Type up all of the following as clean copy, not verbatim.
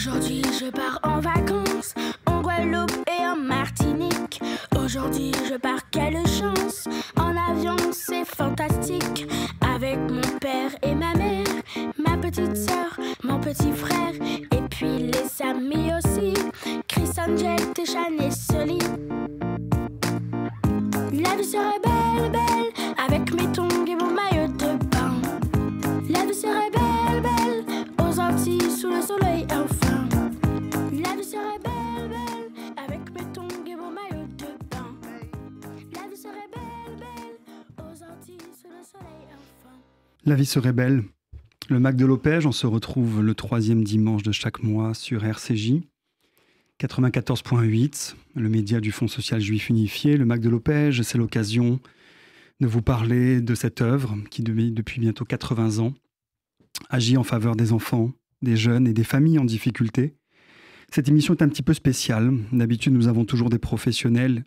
Aujourd'hui je pars en vacances, en Guadeloupe et en Martinique. Aujourd'hui je pars, quelle chance, en avion c'est fantastique. Avec mon père et ma mère, ma petite sœur, mon petit frère. Et puis les amis aussi, Chris Angel, Téchan et Sully. La vie serait belle, belle, avec mes tongs et mon maillot de bain. La vie serait belle, belle, aux Antilles sous le soleil enfin. La vie serait belle, belle, avec mes tongs et mon maillot de bain. La vie serait belle, belle, aux Antilles sous le soleil enfin. La vie serait belle. Le Mac de Lopège, on se retrouve le 3e dimanche de chaque mois sur RCJ. 94.8, le média du Fonds social juif unifié. Le Mac de Lopège, c'est l'occasion de vous parler de cette œuvre qui, depuis bientôt 80 ans, agit en faveur des enfants, des jeunes et des familles en difficulté. Cette émission est un petit peu spéciale. D'habitude, nous avons toujours des professionnels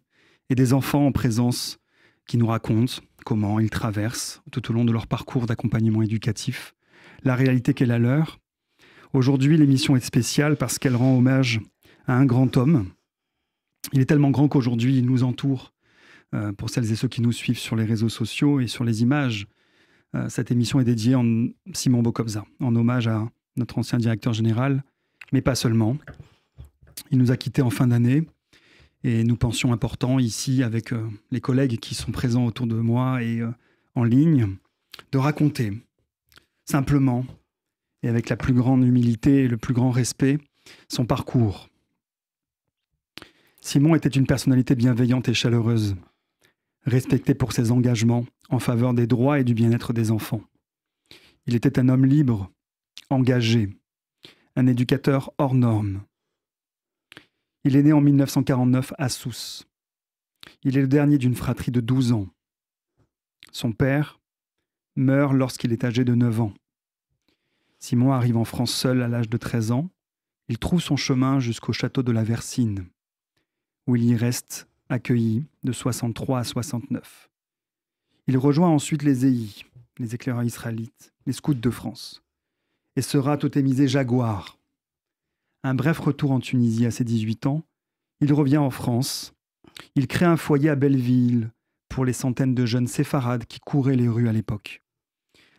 et des enfants en présence qui nous racontent comment ils traversent, tout au long de leur parcours d'accompagnement éducatif, la réalité qu'est la leur. Aujourd'hui, l'émission est spéciale parce qu'elle rend hommage à un grand homme. Il est tellement grand qu'aujourd'hui, il nous entoure. Pour celles et ceux qui nous suivent sur les réseaux sociaux et sur les images, cette émission est dédiée à Simon Bokobza, en hommage à notre ancien directeur général, mais pas seulement. Il nous a quittés en fin d'année et nous pensions important ici, avec les collègues qui sont présents autour de moi et en ligne, de raconter simplement et avec la plus grande humilité et le plus grand respect son parcours. Simon était une personnalité bienveillante et chaleureuse, respecté pour ses engagements en faveur des droits et du bien-être des enfants. Il était un homme libre, engagé, un éducateur hors norme. Il est né en 1949 à Sousse. Il est le dernier d'une fratrie de 12 ans. Son père meurt lorsqu'il est âgé de 9 ans. Simon arrive en France seul à l'âge de 13 ans. Il trouve son chemin jusqu'au château de la Versine, où il y reste accueilli de 63 à 69. Il rejoint ensuite les EI, les éclaireurs israélites, les scouts de France, et sera totémisé Jaguar. Un bref retour en Tunisie à ses 18 ans, il revient en France. Il crée un foyer à Belleville pour les centaines de jeunes séfarades qui couraient les rues à l'époque.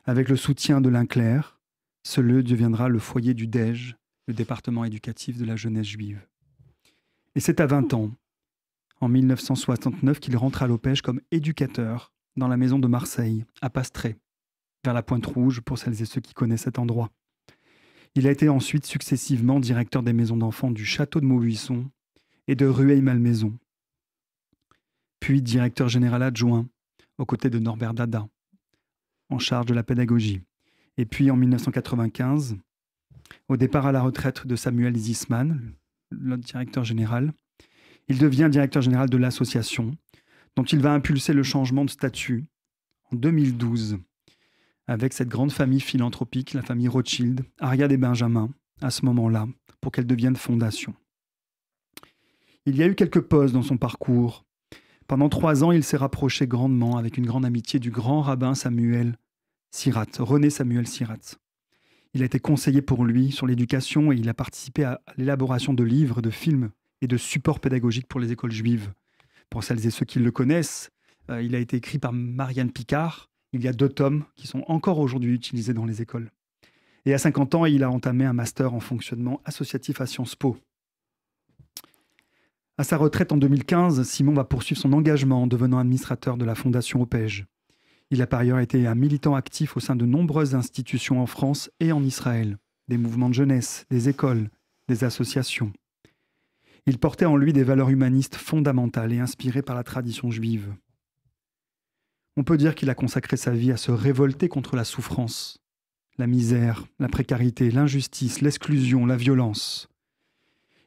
Avec le soutien de l'Inclair, ce lieu deviendra le foyer du DEJ, le département éducatif de la jeunesse juive. Et c'est à 20 ans, en 1969, qu'il rentre à Lopège comme éducateur dans la maison de Marseille, à Pastré, vers la Pointe-Rouge, pour celles et ceux qui connaissent cet endroit. Il a été ensuite successivement directeur des maisons d'enfants du château de Maubuisson et de Rueil-Malmaison, puis directeur général adjoint, aux côtés de Norbert Dada, en charge de la pédagogie. Et puis en 1995, au départ à la retraite de Samuel Zisman, le directeur général, il devient directeur général de l'association, dont il va impulser le changement de statut en 2012, avec cette grande famille philanthropique, la famille Rothschild, Ariad et Benjamin, à ce moment-là, pour qu'elle devienne fondation. Il y a eu quelques pauses dans son parcours. Pendant 3 ans, il s'est rapproché grandement, avec une grande amitié, du grand rabbin Samuel Sirat, René Samuel Sirat. Il a été conseiller pour lui sur l'éducation et il a participé à l'élaboration de livres, de films et de supports pédagogiques pour les écoles juives. Pour celles et ceux qui le connaissent, il a été écrit par Marianne Picard. Il y a 2 tomes qui sont encore aujourd'hui utilisés dans les écoles. Et à 50 ans, il a entamé un master en fonctionnement associatif à Sciences Po. À sa retraite en 2015, Simon va poursuivre son engagement en devenant administrateur de la Fondation Lopège. Il a par ailleurs été un militant actif au sein de nombreuses institutions en France et en Israël, des mouvements de jeunesse, des écoles, des associations. Il portait en lui des valeurs humanistes fondamentales et inspirées par la tradition juive. On peut dire qu'il a consacré sa vie à se révolter contre la souffrance, la misère, la précarité, l'injustice, l'exclusion, la violence.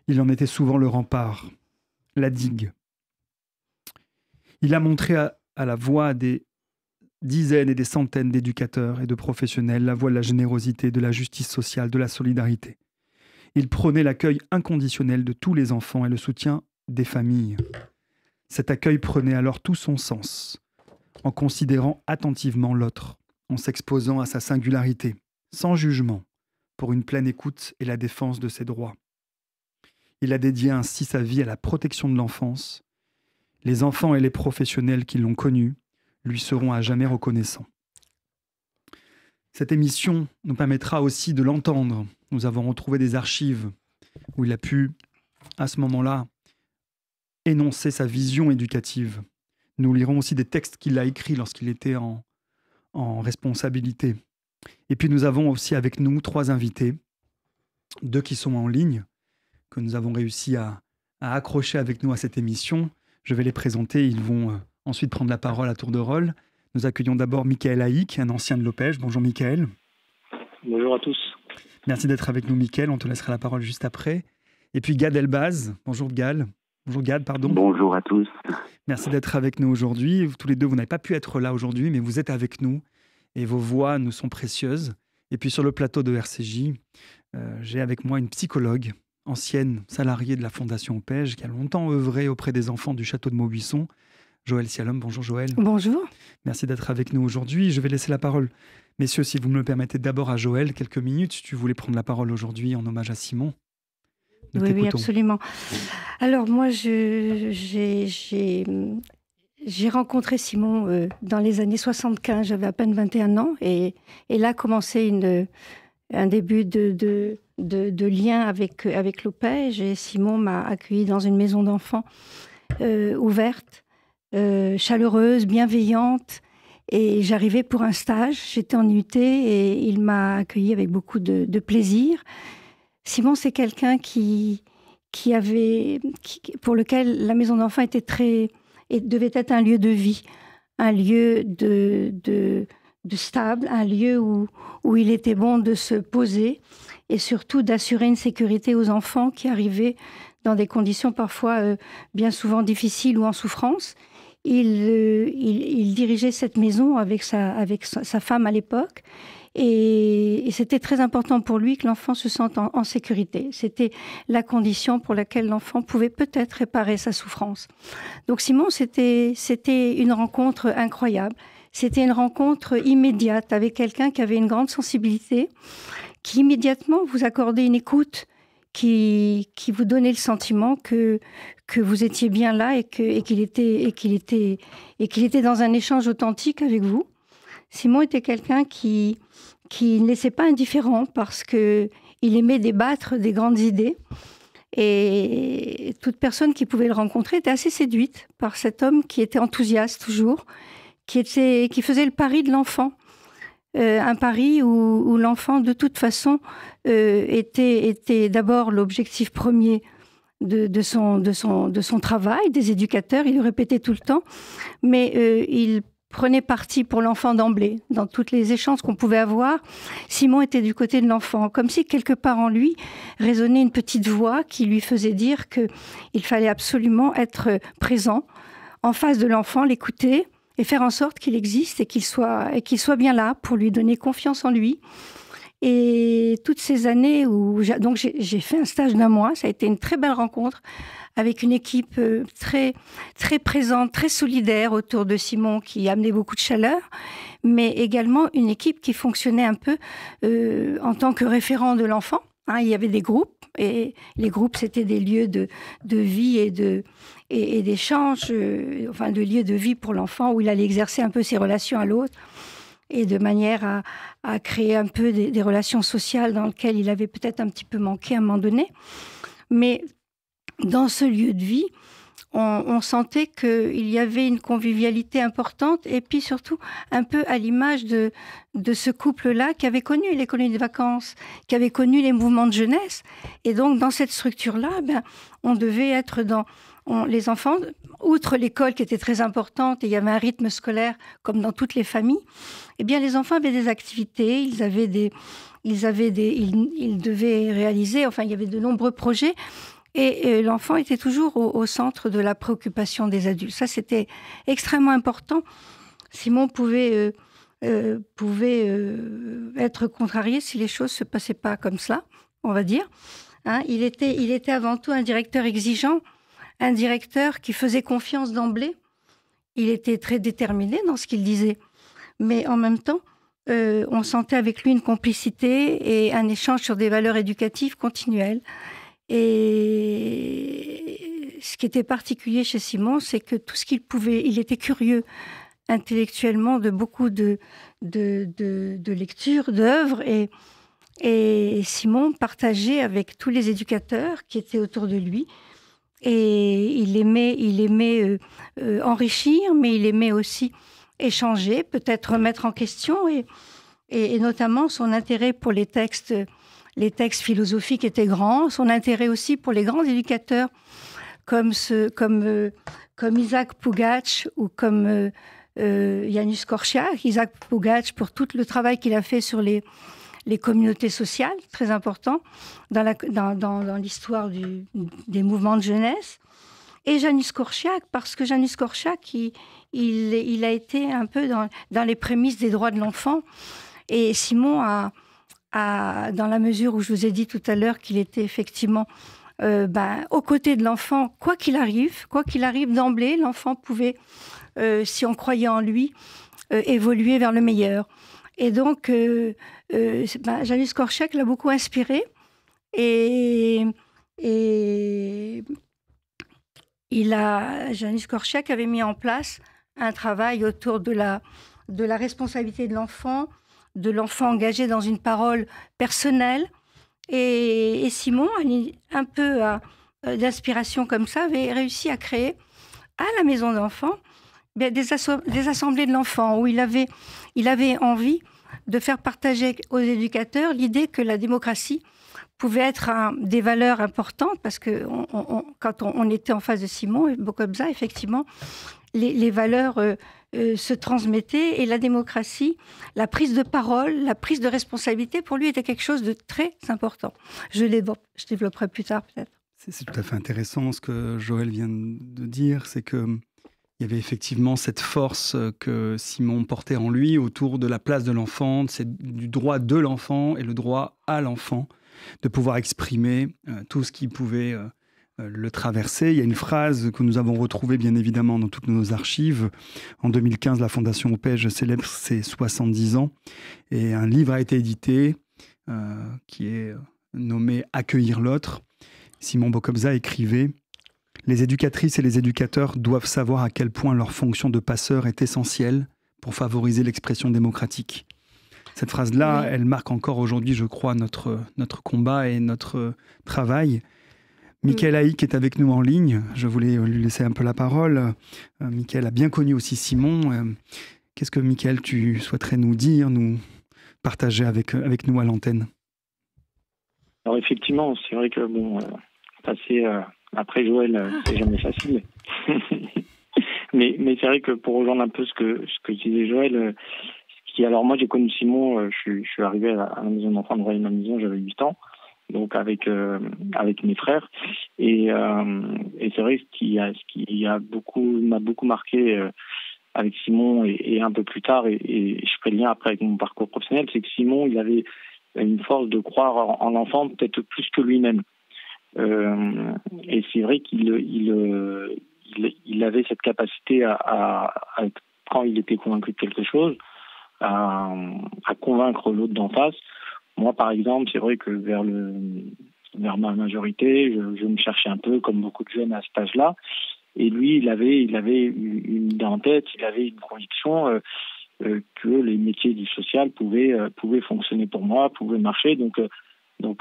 Il en était souvent le rempart, la digue. Il a montré à la voix des dizaines et des centaines d'éducateurs et de professionnels la voie de la générosité, de la justice sociale, de la solidarité. Il prônait l'accueil inconditionnel de tous les enfants et le soutien des familles. Cet accueil prenait alors tout son sens, en considérant attentivement l'autre, en s'exposant à sa singularité, sans jugement, pour une pleine écoute et la défense de ses droits. Il a dédié ainsi sa vie à la protection de l'enfance. Les enfants et les professionnels qui l'ont connu lui seront à jamais reconnaissants. Cette émission nous permettra aussi de l'entendre. Nous avons retrouvé des archives où il a pu, à ce moment-là, énoncer sa vision éducative. Nous lirons aussi des textes qu'il a écrits lorsqu'il était en responsabilité. Et puis nous avons aussi avec nous 3 invités, 2 qui sont en ligne, que nous avons réussi à accrocher avec nous à cette émission. Je vais les présenter, ils vont ensuite prendre la parole à tour de rôle. Nous accueillons d'abord Michael Haïk, un ancien de l'Opège. Bonjour Michael. Bonjour à tous. Merci d'être avec nous Michael, on te laissera la parole juste après. Et puis Gad Elbaz. Bonjour Gad. Bonjour Gad, pardon. Bonjour à tous. Merci d'être avec nous aujourd'hui. Tous les deux, vous n'avez pas pu être là aujourd'hui, mais vous êtes avec nous et vos voix nous sont précieuses. Et puis sur le plateau de RCJ, j'ai avec moi une psychologue, ancienne salariée de la Fondation Opège, qui a longtemps œuvré auprès des enfants du château de Maubuisson. Joëlle Sialom, bonjour Joëlle. Bonjour. Merci d'être avec nous aujourd'hui. Je vais laisser la parole, messieurs, si vous me le permettez, d'abord à Joëlle, quelques minutes. Tu voulais prendre la parole aujourd'hui en hommage à Simon. Oui, absolument. Alors moi, j'ai rencontré Simon dans les années 75, j'avais à peine 21 ans, et là a commencé un début de lien avec l'Opège, et Simon m'a accueillie dans une maison d'enfants ouverte, chaleureuse, bienveillante, et j'arrivais pour un stage, j'étais en UT et il m'a accueillie avec beaucoup de plaisir. Simon, c'est quelqu'un pour lequel la maison d'enfants devait être un lieu de vie, un lieu de stable, un lieu où il était bon de se poser et surtout d'assurer une sécurité aux enfants qui arrivaient dans des conditions parfois bien souvent difficiles ou en souffrance. Il dirigeait cette maison avec sa femme à l'époque. Et c'était très important pour lui que l'enfant se sente en sécurité. C'était la condition pour laquelle l'enfant pouvait peut-être réparer sa souffrance. Donc Simon, c'était une rencontre incroyable. C'était une rencontre immédiate avec quelqu'un qui avait une grande sensibilité, qui immédiatement vous accordait une écoute, qui vous donnait le sentiment que vous étiez bien là et qu'il était dans un échange authentique avec vous. Simon était quelqu'un qui ne laissait pas indifférent parce qu'il aimait débattre des grandes idées. Et toute personne qui pouvait le rencontrer était assez séduite par cet homme qui était enthousiaste toujours, qui faisait le pari de l'enfant. Un pari où l'enfant, de toute façon, était d'abord l'objectif premier de son travail, des éducateurs. Il le répétait tout le temps. Mais il prenait parti pour l'enfant d'emblée. Dans toutes les échanges qu'on pouvait avoir, Simon était du côté de l'enfant, comme si quelque part en lui résonnait une petite voix qui lui faisait dire qu'il fallait absolument être présent en face de l'enfant, l'écouter et faire en sorte qu'il existe et qu'il soit bien là pour lui donner confiance en lui. Et toutes ces années où j'ai fait un stage d'1 mois, ça a été une très belle rencontre avec une équipe très, très présente, très solidaire autour de Simon, qui amenait beaucoup de chaleur, mais également une équipe qui fonctionnait un peu en tant que référent de l'enfant. Il y avait des groupes, et les groupes, c'était des lieux de vie et d'échange, de lieux de vie pour l'enfant, où il allait exercer un peu ses relations à l'autre, et de manière à créer un peu des relations sociales dans lesquelles il avait peut-être un petit peu manqué à un moment donné. Mais dans ce lieu de vie, on sentait qu'il y avait une convivialité importante, et puis surtout un peu à l'image de ce couple-là qui avait connu les colonies de vacances, qui avait connu les mouvements de jeunesse. Et donc, dans cette structure-là, on devait être les enfants, outre l'école qui était très importante, et il y avait un rythme scolaire comme dans toutes les familles, eh bien, les enfants avaient des activités, ils devaient réaliser, il y avait de nombreux projets. Et l'enfant était toujours au centre de la préoccupation des adultes. Ça, c'était extrêmement important. Simon pouvait être contrarié si les choses ne se passaient pas comme ça, on va dire. Il était avant tout un directeur exigeant, un directeur qui faisait confiance d'emblée. Il était très déterminé dans ce qu'il disait. Mais en même temps, on sentait avec lui une complicité et un échange sur des valeurs éducatives continuelles. Et ce qui était particulier chez Simon, c'est que tout ce qu'il pouvait, il était curieux intellectuellement de beaucoup de lectures, d'œuvres, et Simon partageait avec tous les éducateurs qui étaient autour de lui. Et il aimait enrichir, mais il aimait aussi échanger, peut-être remettre en question, et notamment son intérêt pour les textes philosophiques était grand, son intérêt aussi pour les grands éducateurs comme Isaac Pougatch ou comme Janusz Korczak. Isaac Pougatch pour tout le travail qu'il a fait sur les communautés sociales, très important dans l'histoire des mouvements de jeunesse. Et Janusz Korczak, parce que Janusz Korczak, il a été un peu dans les prémices des droits de l'enfant. Et Simon dans la mesure où je vous ai dit tout à l'heure qu'il était effectivement aux côtés de l'enfant, quoi qu'il arrive d'emblée, l'enfant pouvait, si on croyait en lui, évoluer vers le meilleur. Et donc, Janusz Korczak l'a beaucoup inspiré. Et Janusz Korczak avait mis en place un travail autour de la responsabilité de l'enfant engagé dans une parole personnelle. Et Simon, un peu d'inspiration comme ça, avait réussi à créer à la maison d'enfants des assemblées de l'enfant où il avait envie de faire partager aux éducateurs l'idée que la démocratie pouvait être des valeurs importantes, parce que quand on était en face de Simon et Bokobza, effectivement, les valeurs se transmettaient, et la démocratie, la prise de parole, la prise de responsabilité, pour lui, était quelque chose de très important. Je développerai plus tard, peut-être. C'est tout à fait intéressant ce que Joël vient de dire, c'est qu'il y avait effectivement cette force que Simon portait en lui autour de la place de l'enfant, du droit de l'enfant et le droit à l'enfant, de pouvoir exprimer tout ce qui pouvait le traverser. Il y a une phrase que nous avons retrouvée bien évidemment dans toutes nos archives. En 2015, la Fondation Opège célèbre ses 70 ans et un livre a été édité qui est nommé « Accueillir l'autre ». Simon Bokobza écrivait « Les éducatrices et les éducateurs doivent savoir à quel point leur fonction de passeur est essentielle pour favoriser l'expression démocratique. » Cette phrase-là, elle marque encore aujourd'hui, je crois, notre combat et notre travail. Mickaël Haïk est avec nous en ligne. Je voulais lui laisser un peu la parole. Mickaël a bien connu aussi Simon. Qu'est-ce que, Mickaël, tu souhaiterais nous dire, nous partager avec nous à l'antenne? Alors effectivement, c'est vrai que passer après Joël, c'est jamais facile. mais c'est vrai que pour rejoindre un peu ce que disait Joël, alors moi j'ai connu Simon, je suis arrivé à la maison d'enfants de Rueil-Malmaison, j'avais 8 ans, donc avec mes frères, et c'est vrai ce qui m'a beaucoup marqué avec Simon et un peu plus tard, et je ferai le lien après avec mon parcours professionnel, c'est que Simon, il avait une force de croire en l'enfant peut-être plus que lui-même, et c'est vrai qu'il avait cette capacité à quand il était convaincu de quelque chose, à convaincre l'autre d'en face. Moi, par exemple, c'est vrai que vers ma majorité, je me cherchais un peu, comme beaucoup de jeunes à cet âge-là. Et lui, il avait une idée en tête, il avait une conviction que les métiers du social pouvaient fonctionner pour moi, pouvaient marcher. Donc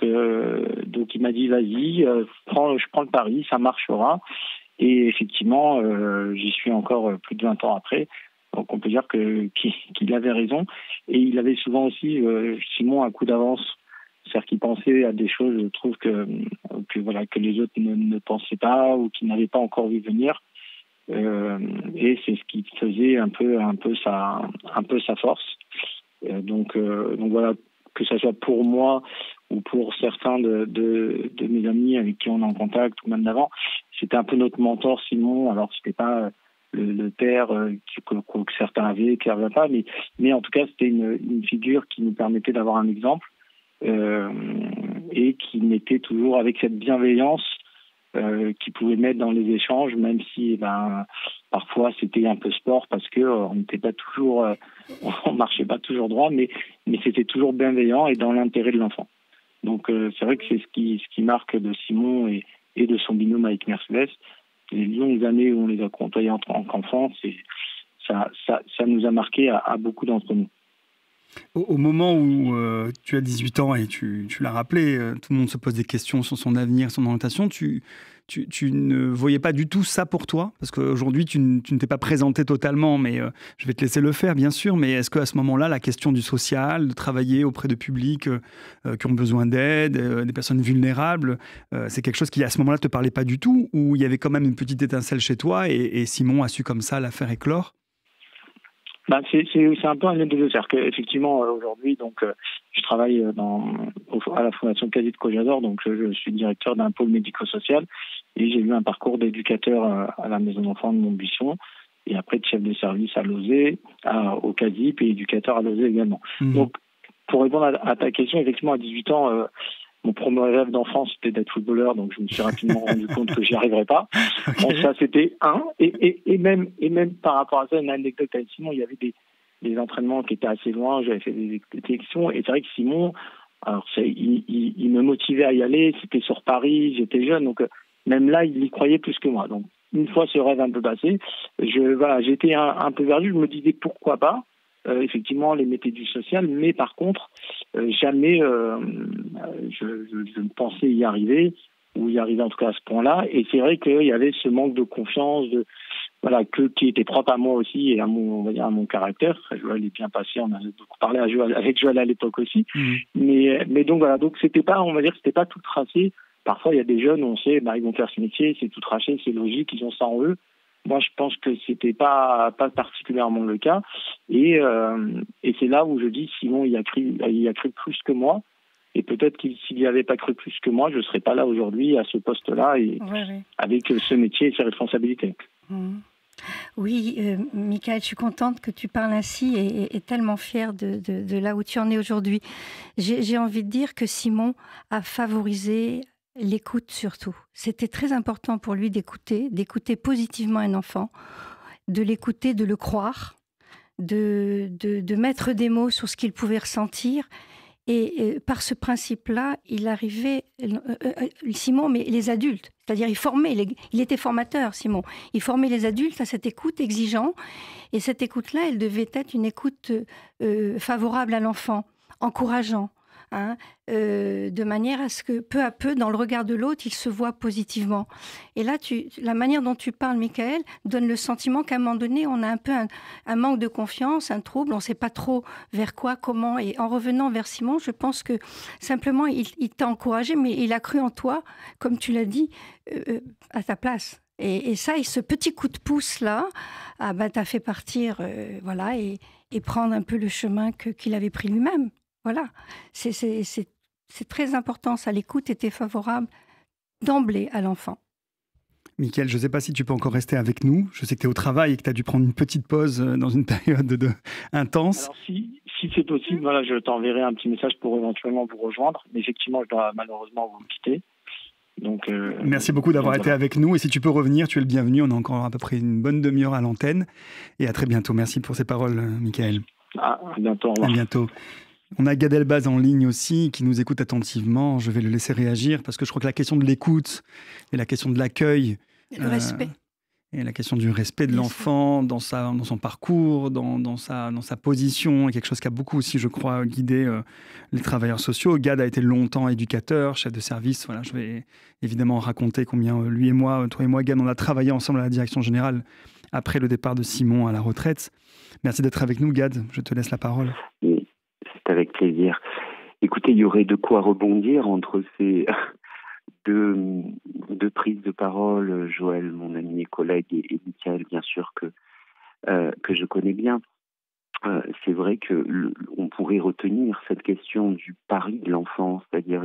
il m'a dit, vas-y, je prends le pari, ça marchera. Et effectivement, j'y suis encore plus de 20 ans après. Donc on peut dire qu'il avait raison. Et il avait souvent aussi, Simon, un coup d'avance. C'est-à-dire qu'il pensait à des choses, je trouve, que les autres ne pensaient pas ou qui n'avaient pas encore vu venir. Et c'est ce qui faisait un peu sa force. Donc voilà, que ce soit pour moi ou pour certains de mes amis avec qui on est en contact ou même d'avant, c'était un peu notre mentor, Simon. Alors c'était pas le père que certains avaient, qui n'avaient pas, mais en tout cas c'était une figure qui nous permettait d'avoir un exemple et qui mettait toujours avec cette bienveillance qu'il pouvait mettre dans les échanges, même si parfois c'était un peu sport parce que on n'était pas toujours, on marchait pas toujours droit, mais c'était toujours bienveillant et dans l'intérêt de l'enfant. Donc c'est vrai que c'est ce qui marque de Simon et de son binôme avec Mercedes. Les longues années où on les a côtoyés en tant qu'enfants, ça nous a marqué à beaucoup d'entre nous. Au moment où tu as 18 ans et tu l'as rappelé, tout le monde se pose des questions sur son avenir, son orientation, tu ne voyais pas du tout ça pour toi? Parce qu'aujourd'hui, tu ne t'es pas présenté totalement, mais je vais te laisser le faire, bien sûr. Mais est-ce qu'à ce moment-là, la question du social, de travailler auprès de publics qui ont besoin d'aide, des personnes vulnérables, c'est quelque chose qui, à ce moment-là, ne te parlait pas du tout? Ou il y avait quand même une petite étincelle chez toi et Simon a su comme ça la faire éclore? C'est un peu un lien des deux. C'est-à-dire qu'effectivement, aujourd'hui, je travaille à la Fondation Casier de Cojador, donc je suis directeur d'un pôle médico-social et j'ai eu un parcours d'éducateur à la maison d'enfants de Montbuisson et après de chef de service à Lauzé, au CASIP et éducateur à Lauzé également. Mmh. Donc, pour répondre à ta question, effectivement, à 18 ans, mon premier rêve d'enfance, c'était d'être footballeur, donc je me suis rapidement rendu compte que j'y arriverais pas. Okay. Bon, ça, c'était un. Et même par rapport à ça, une anecdote avec Simon, il y avait des entraînements qui étaient assez loin, j'avais fait des sélections, et c'est vrai que Simon, alors il me motivait à y aller, c'était sur Paris, j'étais jeune, donc même là, il y croyait plus que moi. Donc, une fois ce rêve un peu passé, j'étais un peu perdu, je me disais pourquoi pas. Effectivement, les métiers du social, mais par contre, jamais je ne pensais y arriver, ou y arriver en tout cas à ce point-là. Et c'est vrai qu'il y avait ce manque de confiance, qui était propre à moi aussi et à mon caractère. Joël est bien passé, on a beaucoup parlé avec Joël à l'époque aussi. Mmh. Mais donc voilà, donc c'était pas tout tracé. Parfois, il y a des jeunes, on sait, ils vont faire ce métier, c'est tout tracé, c'est logique, ils ont ça en eux. Moi, je pense que c'était pas particulièrement le cas, et c'est là où je dis Simon, il a cru plus que moi, et peut-être s'il n'y avait pas cru plus que moi, je serais pas là aujourd'hui à ce poste-là et avec ce métier et ses responsabilités. Mmh. Oui, Michael, je suis contente que tu parles ainsi et tellement fière de là où tu en es aujourd'hui. J'ai envie de dire que Simon a favorisé l'écoute surtout. C'était très important pour lui d'écouter positivement un enfant, de l'écouter, de le croire, de mettre des mots sur ce qu'il pouvait ressentir. Et par ce principe-là, il arrivait, Simon, mais les adultes, c'est-à-dire il était formateur, Simon. Il formait les adultes à cette écoute exigeante. Et cette écoute-là, elle devait être une écoute favorable à l'enfant, encourageant. De manière à ce que peu à peu, dans le regard de l'autre, il se voit positivement. Et là, la manière dont tu parles, Michael, donne le sentiment qu'à un moment donné, on a un peu un manque de confiance, un trouble, on ne sait pas trop vers quoi, comment. Et en revenant vers Simon, je pense que simplement, il t'a encouragé, mais il a cru en toi, comme tu l'as dit, à ta place. Et ça, et ce petit coup de pouce-là, t'a fait partir, et prendre un peu le chemin qu'il avait pris lui-même. Voilà, c'est très important, ça, l'écoute était favorable d'emblée à l'enfant. Michael, je ne sais pas si tu peux encore rester avec nous. Je sais que tu es au travail et que tu as dû prendre une petite pause dans une période intense. Alors si c'est possible, je t'enverrai un petit message pour éventuellement vous rejoindre. Mais effectivement, je dois malheureusement vous quitter. Donc, merci beaucoup d'avoir été avec nous. Et si tu peux revenir, tu es le bienvenu. On a encore à peu près une bonne demi-heure à l'antenne. Et à très bientôt. Merci pour ces paroles, Michael. À bientôt. Au revoir. À bientôt. On a Gad Elbaz en ligne aussi, qui nous écoute attentivement. Je vais le laisser réagir, parce que je crois que la question de l'écoute et la question de l'accueil... Et le respect. Et la question du respect de l'enfant dans son parcours, dans sa position, est quelque chose qui a beaucoup aussi, je crois, guidé les travailleurs sociaux. Gad a été longtemps éducateur, chef de service. Voilà, je vais évidemment raconter combien lui et moi, toi et moi, Gad, on a travaillé ensemble à la direction générale après le départ de Simon à la retraite. Merci d'être avec nous, Gad. Je te laisse la parole. Oui, c'est avec plaisir. Écoutez, il y aurait de quoi rebondir entre ces... de prise de parole, Joël, mon ami et collègue, et Michael, bien sûr, que je connais bien. C'est vrai que on pourrait retenir cette question du pari de l'enfant, c'est-à-dire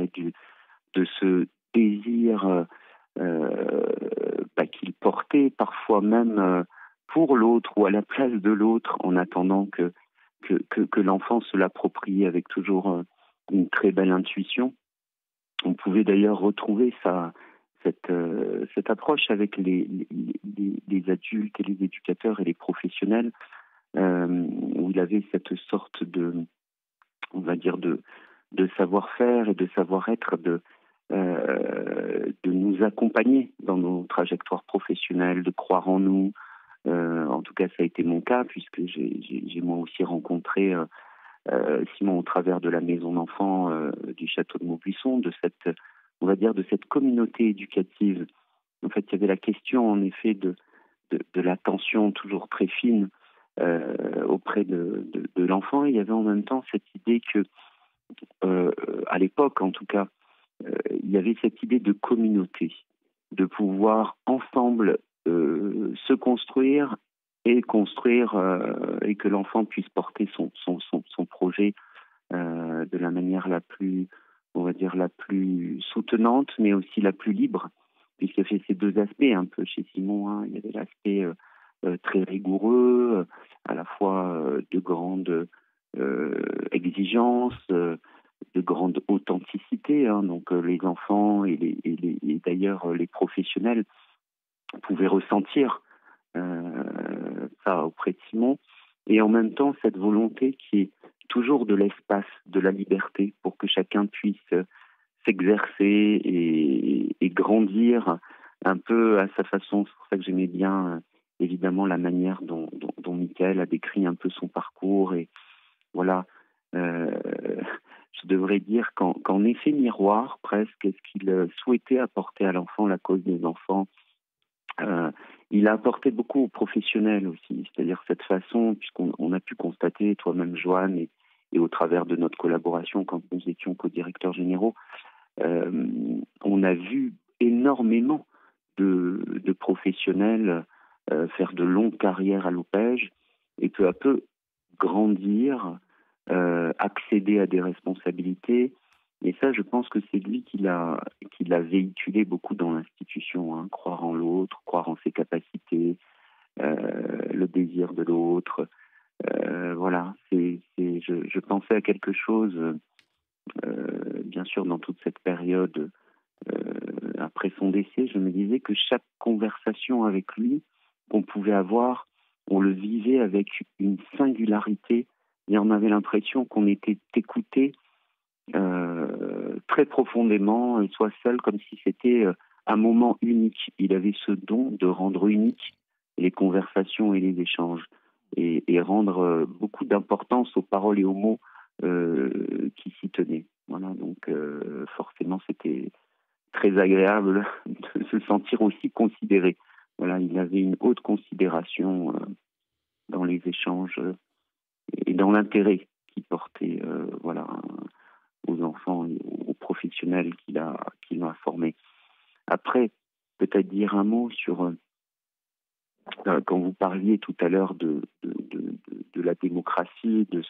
de ce désir qu'il portait parfois même pour l'autre ou à la place de l'autre, en attendant que l'enfant se l'approprie avec toujours une très belle intuition. On pouvait d'ailleurs retrouver cette approche avec les adultes et les éducateurs et les professionnels, où il avait cette sorte de savoir-faire et de savoir-être, de nous accompagner dans nos trajectoires professionnelles, de croire en nous. En tout cas, ça a été mon cas, puisque j'ai moi aussi rencontré Simon au travers de la maison d'enfants du château de Maubuisson, on va dire, de cette communauté éducative. En fait, il y avait la question, en effet, de l'attention toujours très fine auprès de l'enfant. Il y avait en même temps cette idée que, à l'époque en tout cas, il y avait cette idée de communauté, de pouvoir ensemble se construire et construire, et que l'enfant puisse porter son projet de la manière la plus, on va dire, la plus soutenante, mais aussi la plus libre, puisqu'il y avait ces deux aspects un peu chez Simon, hein. Il y avait l'aspect très rigoureux, à la fois de grande exigence, de grande authenticité, hein. Donc les enfants et d'ailleurs les professionnels pouvaient ressentir ça auprès de Simon, et en même temps cette volonté qui est toujours de l'espace, de la liberté, pour que chacun puisse s'exercer et grandir un peu à sa façon. C'est pour ça que j'aimais bien évidemment la manière dont Michael a décrit un peu son parcours. Et voilà, je devrais dire qu'en effet miroir presque, ce qu'il souhaitait apporter à l'enfant, la cause des enfants, il a apporté beaucoup aux professionnels aussi, c'est-à-dire cette façon, puisqu'on a pu constater, toi-même Joanne, et au travers de notre collaboration quand nous étions co-directeurs généraux, on a vu énormément de professionnels faire de longues carrières à l'OPEJ et peu à peu grandir, accéder à des responsabilités. Et ça, je pense que c'est lui qui l'a véhiculé beaucoup dans l'institution, hein. Croire en l'autre, croire en ses capacités, le désir de l'autre. Voilà, je pensais à quelque chose, bien sûr, dans toute cette période après son décès. Je me disais que chaque conversation avec lui qu'on pouvait avoir, on le vivait avec une singularité, et on avait l'impression qu'on était écouté très profondément, et soit seul, comme si c'était un moment unique. Il avait ce don de rendre unique les conversations et les échanges, et rendre beaucoup d'importance aux paroles et aux mots qui s'y tenaient. Voilà, donc forcément c'était très agréable de se sentir aussi considéré. Voilà, il avait une haute considération dans les échanges et dans l'intérêt qu'il portait, voilà, aux enfants et aux professionnels qu'il a formés. Après, peut-être dire un mot sur quand vous parliez tout à l'heure de la démocratie, de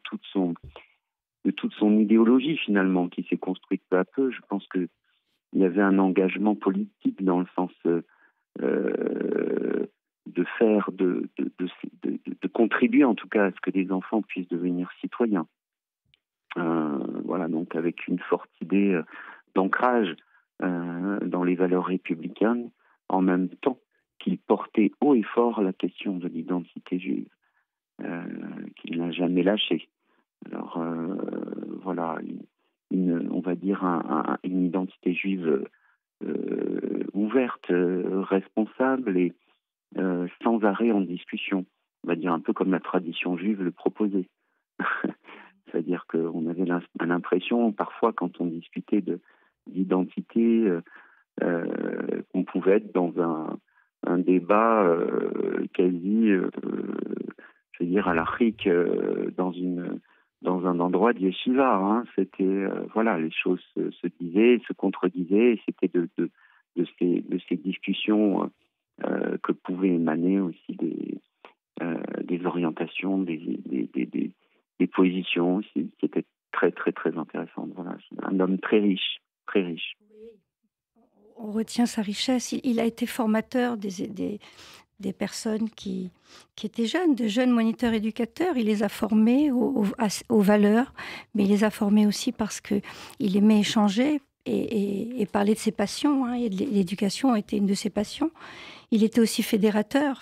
toute son idéologie finalement qui s'est construite peu à peu. Je pense que il y avait un engagement politique dans le sens de contribuer en tout cas à ce que les enfants puissent devenir citoyens. Voilà, donc avec une forte idée d'ancrage dans les valeurs républicaines, en même temps qu'il portait haut et fort la question de l'identité juive, qu'il n'a jamais lâché. Alors voilà, on va dire une identité juive ouverte, responsable et sans arrêt en discussion. On va dire un peu comme la tradition juive le proposait. C'est-à-dire qu'on avait l'impression, parfois, quand on discutait d'identité, qu'on pouvait être dans un débat quasi, je veux dire, à l'Afrique, dans un endroit de yeshiva, hein. C'était, voilà, les choses se disaient, se contredisaient, et c'était de ces discussions que pouvaient émaner aussi des orientations, des positions aussi, qui étaient très, très, très intéressantes. Voilà, un homme très riche, très riche. On retient sa richesse. Il a été formateur des personnes qui étaient jeunes, de jeunes moniteurs éducateurs. Il les a formés aux valeurs, mais il les a formés aussi parce qu'il aimait échanger et parler de ses passions, hein, et l'éducation était une de ses passions. Il était aussi fédérateur.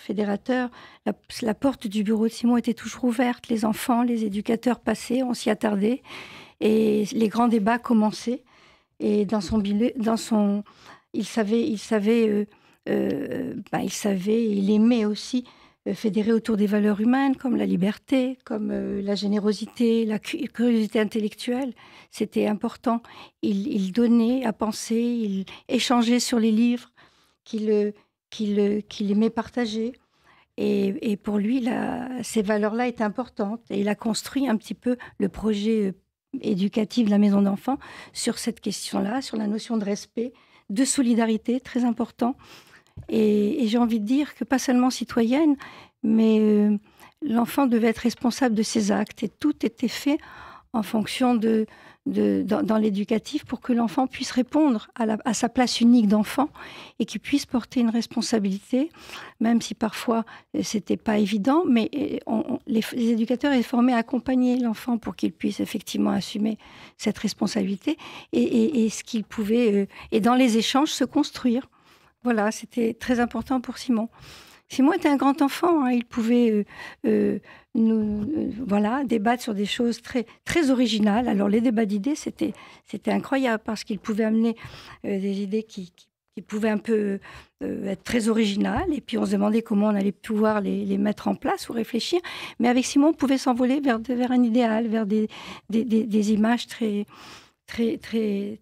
La porte du bureau de Simon était toujours ouverte. Les enfants, les éducateurs passaient, on s'y attardait. Et les grands débats commençaient. Et il aimait aussi fédérer autour des valeurs humaines comme la liberté, comme la générosité, la curiosité intellectuelle. C'était important. Il donnait à penser, il échangeait sur les livres qu'il aimait partager. Et pour lui, ces valeurs-là étaient importantes. Et il a construit un petit peu le projet éducatif de la maison d'enfants sur cette question-là, sur la notion de respect, de solidarité, très important. Et j'ai envie de dire que pas seulement citoyenne, mais l'enfant devait être responsable de ses actes. Et tout était fait en fonction dans l'éducatif pour que l'enfant puisse répondre à sa place unique d'enfant et qu'il puisse porter une responsabilité, même si parfois c'était pas évident, mais les éducateurs étaient formés à accompagner l'enfant pour qu'il puisse effectivement assumer cette responsabilité et ce qu'il pouvait, et dans les échanges, se construire. Voilà, c'était très important pour Simon. Simon était un grand enfant, hein, il pouvait débattre sur des choses très, très originales. Alors les débats d'idées, c'était incroyable parce qu'il pouvait amener des idées qui pouvaient un peu être très originales. Et puis on se demandait comment on allait pouvoir les mettre en place ou réfléchir. Mais avec Simon, on pouvait s'envoler vers un idéal, vers des images très, très, très,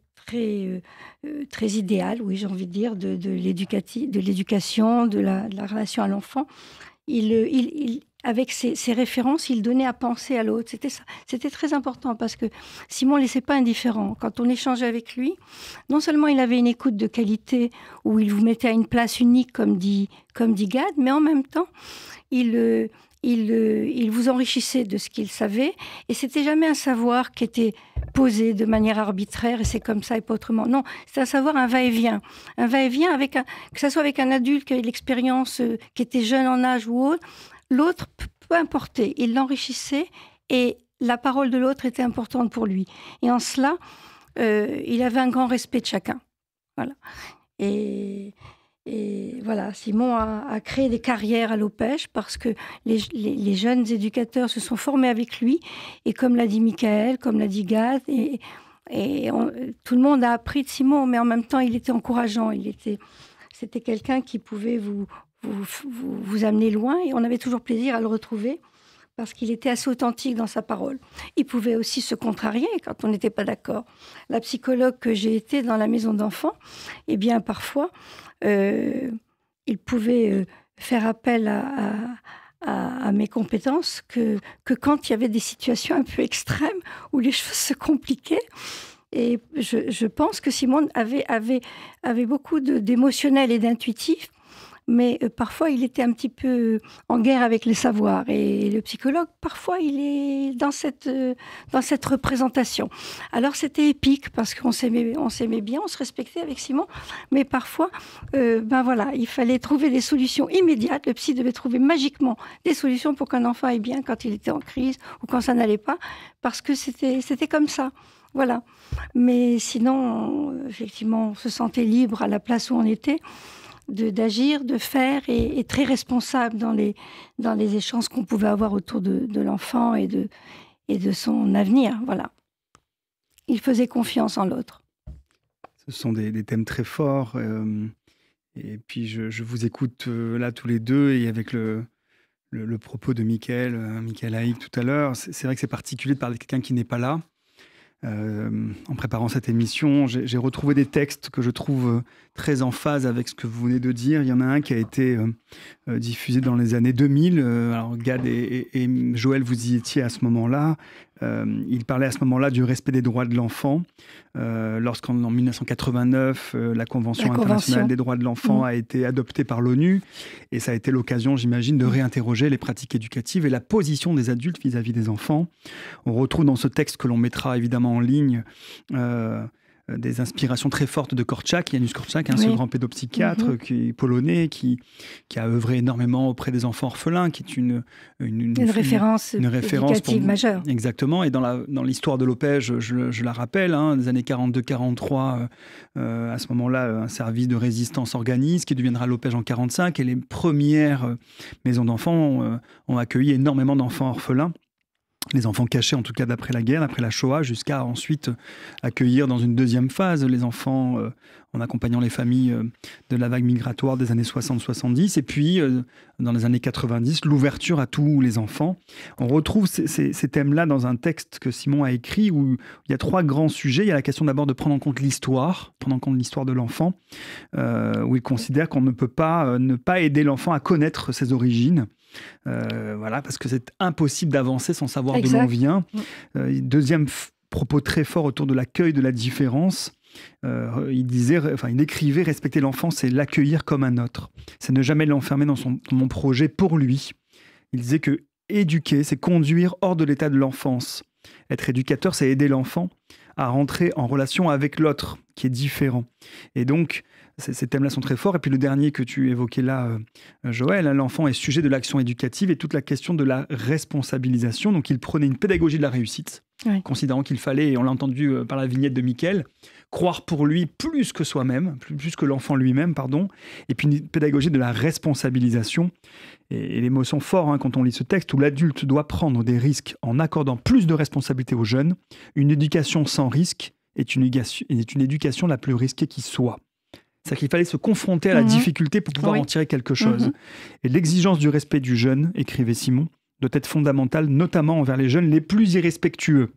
très idéal, oui, j'ai envie de dire, de l'éducation, de la relation à l'enfant. Avec ses références, il donnait à penser à l'autre. C'était très important parce que Simon ne laissait pas indifférent. Quand on échangeait avec lui, non seulement il avait une écoute de qualité où il vous mettait à une place unique, comme dit Gad, mais en même temps, il vous enrichissait de ce qu'il savait, et c'était jamais un savoir qui était posé de manière arbitraire, et c'est comme ça et pas autrement. Non, c'est un savoir, un va-et-vient. Un va-et-vient, que ce soit avec un adulte qui a l'expérience, qui était jeune en âge ou autre, l'autre, peu importait, il l'enrichissait, et la parole de l'autre était importante pour lui. Et en cela, il avait un grand respect de chacun. Voilà. Et voilà, Simon a créé des carrières à l'Opège parce que les jeunes éducateurs se sont formés avec lui. Et comme l'a dit Michael, comme l'a dit Gad, tout le monde a appris de Simon, mais en même temps, il était encourageant. C'était quelqu'un qui pouvait vous amener loin, et on avait toujours plaisir à le retrouver parce qu'il était assez authentique dans sa parole. Il pouvait aussi se contrarier quand on n'était pas d'accord. La psychologue que j'ai été dans la maison d'enfants, eh bien, parfois, il pouvait faire appel à mes compétences que quand il y avait des situations un peu extrêmes où les choses se compliquaient. Et je pense que Simon avait beaucoup d'émotionnel et d'intuitif, mais parfois il était un petit peu en guerre avec les savoirs. Et le psychologue, parfois, il est dans cette représentation. Alors c'était épique parce qu'on s'aimait bien, on se respectait avec Simon, mais parfois, il fallait trouver des solutions immédiates. Le psy devait trouver magiquement des solutions pour qu'un enfant aille bien quand il était en crise ou quand ça n'allait pas, parce que c'était comme ça. Voilà. Mais sinon, effectivement, on se sentait libre à la place où on était, d'agir, de faire, et très responsable dans les échanges qu'on pouvait avoir autour de l'enfant et de son avenir. Voilà. Il faisait confiance en l'autre. Ce sont des thèmes très forts. Et puis, je vous écoute là tous les deux, et avec le propos de Michael Haïk tout à l'heure, c'est vrai que c'est particulier de parler de quelqu'un qui n'est pas là. En préparant cette émission, j'ai retrouvé des textes que je trouve très en phase avec ce que vous venez de dire. Il y en a un qui a été diffusé dans les années 2000. Alors Gad et Joël, vous y étiez à ce moment-là. Il parlait à ce moment-là du respect des droits de l'enfant. Lorsqu'en 1989, la Convention internationale des droits de l'enfant a été adoptée par l'ONU. Et ça a été l'occasion, j'imagine, de réinterroger les pratiques éducatives et la position des adultes vis-à-vis des enfants. On retrouve dans ce texte, que l'on mettra évidemment en ligne, des inspirations très fortes de Korczak, Janusz Korczak, ce grand pédopsychiatre qui est polonais, qui a œuvré énormément auprès des enfants orphelins, qui est une référence éducative majeure. Exactement, et dans l'histoire de l'Opège, je la rappelle, des années 42-43, à ce moment-là, un service de résistance organise, qui deviendra l'Opège en 45, et les premières maisons d'enfants ont accueilli énormément d'enfants orphelins. les enfants cachés en tout cas d'après la guerre, après la Shoah, jusqu'à ensuite accueillir dans une deuxième phase les enfants en accompagnant les familles de la vague migratoire des années 60-70, et puis dans les années 90, l'ouverture à tous les enfants. On retrouve ces thèmes-là dans un texte que Simon a écrit où il y a 3 grands sujets. Il y a la question d'abord de prendre en compte l'histoire de l'enfant, où il considère qu'on ne peut pas ne pas aider l'enfant à connaître ses origines. Voilà, parce que c'est impossible d'avancer sans savoir d'où l'on vient. Deuxième propos très fort autour de l'accueil de la différence. Il écrivait: respecter l'enfant, c'est l'accueillir comme un autre. C'est ne jamais l'enfermer dans mon projet pour lui. Il disait que éduquer, c'est conduire hors de l'état de l'enfance. Être éducateur, c'est aider l'enfant à rentrer en relation avec l'autre, qui est différent. Et donc, ces thèmes-là sont très forts. Et puis le dernier que tu évoquais là, Joël, l'enfant est sujet de l'action éducative et toute la question de la responsabilisation. Donc il prenait une pédagogie de la réussite, considérant qu'il fallait, et on l'a entendu par la vignette de Mickaël, croire pour lui plus que soi-même, plus que l'enfant lui-même, pardon. Et puis une pédagogie de la responsabilisation. Et les mots sont forts quand on lit ce texte, où l'adulte doit prendre des risques en accordant plus de responsabilités aux jeunes. Une éducation sans risque est une éducation la plus risquée qui soit. C'est-à-dire qu'il fallait se confronter à la difficulté pour pouvoir en tirer quelque chose. Et l'exigence du respect du jeune, écrivait Simon, doit être fondamentale, notamment envers les jeunes les plus irrespectueux.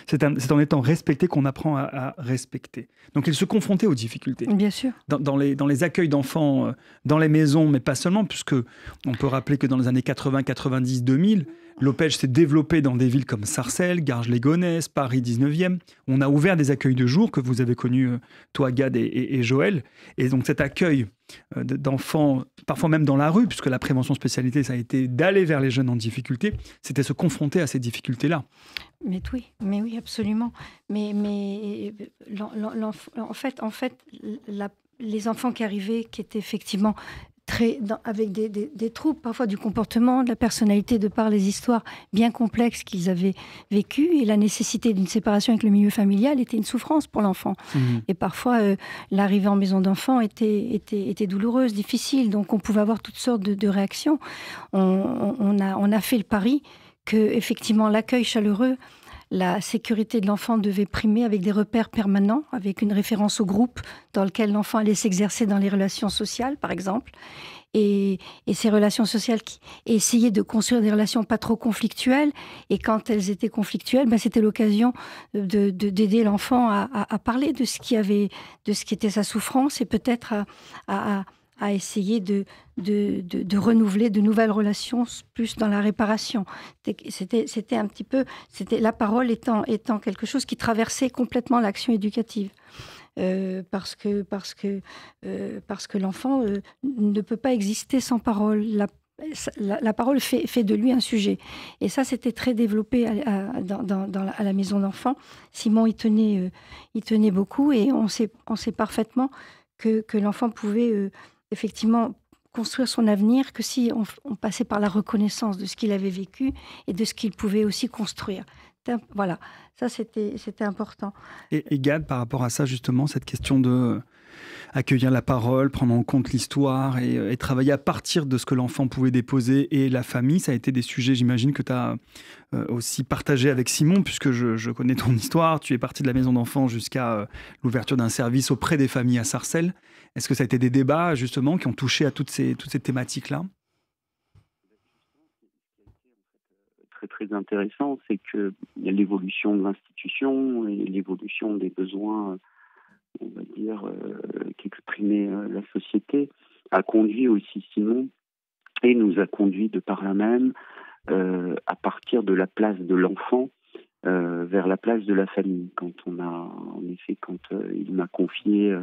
C'est en étant respecté qu'on apprend à respecter. Donc il se confrontait aux difficultés. Bien sûr. Dans les accueils d'enfants, dans les maisons, mais pas seulement, puisque on peut rappeler que dans les années 80, 90, 2000, l'Opège s'est développé dans des villes comme Sarcelles, Garges-les-Gonesse, Paris 19e. On a ouvert des accueils de jour que vous avez connus, toi, Gad et Joël. Et donc cet accueil d'enfants, parfois même dans la rue, puisque la prévention spécialité, ça a été d'aller vers les jeunes en difficulté, c'était se confronter à ces difficultés-là. Mais oui, absolument. Mais en fait, les enfants qui arrivaient, qui étaient effectivement avec des troubles, parfois du comportement, de la personnalité, de par les histoires bien complexes qu'ils avaient vécues, et la nécessité d'une séparation avec le milieu familial était une souffrance pour l'enfant. Et parfois, l'arrivée en maison d'enfants était douloureuse, difficile, donc on pouvait avoir toutes sortes de réactions. On a fait le pari que, effectivement, l'accueil chaleureux, la sécurité de l'enfant devait primer avec des repères permanents, avec une référence au groupe dans lequel l'enfant allait s'exercer dans les relations sociales, par exemple. Et ces relations sociales, essayer de construire des relations pas trop conflictuelles. Et quand elles étaient conflictuelles, c'était l'occasion d'aider l'enfant à parler de ce qui était sa souffrance, et peut-être à essayer de renouveler de nouvelles relations, plus dans la réparation. C'était un petit peu, la parole étant quelque chose qui traversait complètement l'action éducative. Parce que l'enfant ne peut pas exister sans parole. La parole fait de lui un sujet. Et ça, c'était très développé à la maison d'enfants. Simon y tenait beaucoup, et on sait parfaitement que l'enfant pouvait effectivement construire son avenir que si on passait par la reconnaissance de ce qu'il avait vécu et de ce qu'il pouvait aussi construire. Voilà, ça c'était important. Et Gad, par rapport à ça justement, cette question de accueillir la parole, prendre en compte l'histoire et travailler à partir de ce que l'enfant pouvait déposer et la famille, ça a été des sujets, j'imagine, que tu as aussi partagé avec Simon, puisque je connais ton histoire. Tu es parti de la maison d'enfants jusqu'à l'ouverture d'un service auprès des familles à Sarcelles. Est-ce que ça a été des débats, justement, qui ont touché à toutes ces thématiques-là ? Très, très intéressant, c'est que l'évolution de l'institution et l'évolution des besoins, on va dire, qu'exprimait la société, a conduit aussi Simon, et nous a conduit de par là même, à partir de la place de l'enfant vers la place de la famille. Quand il m'a confié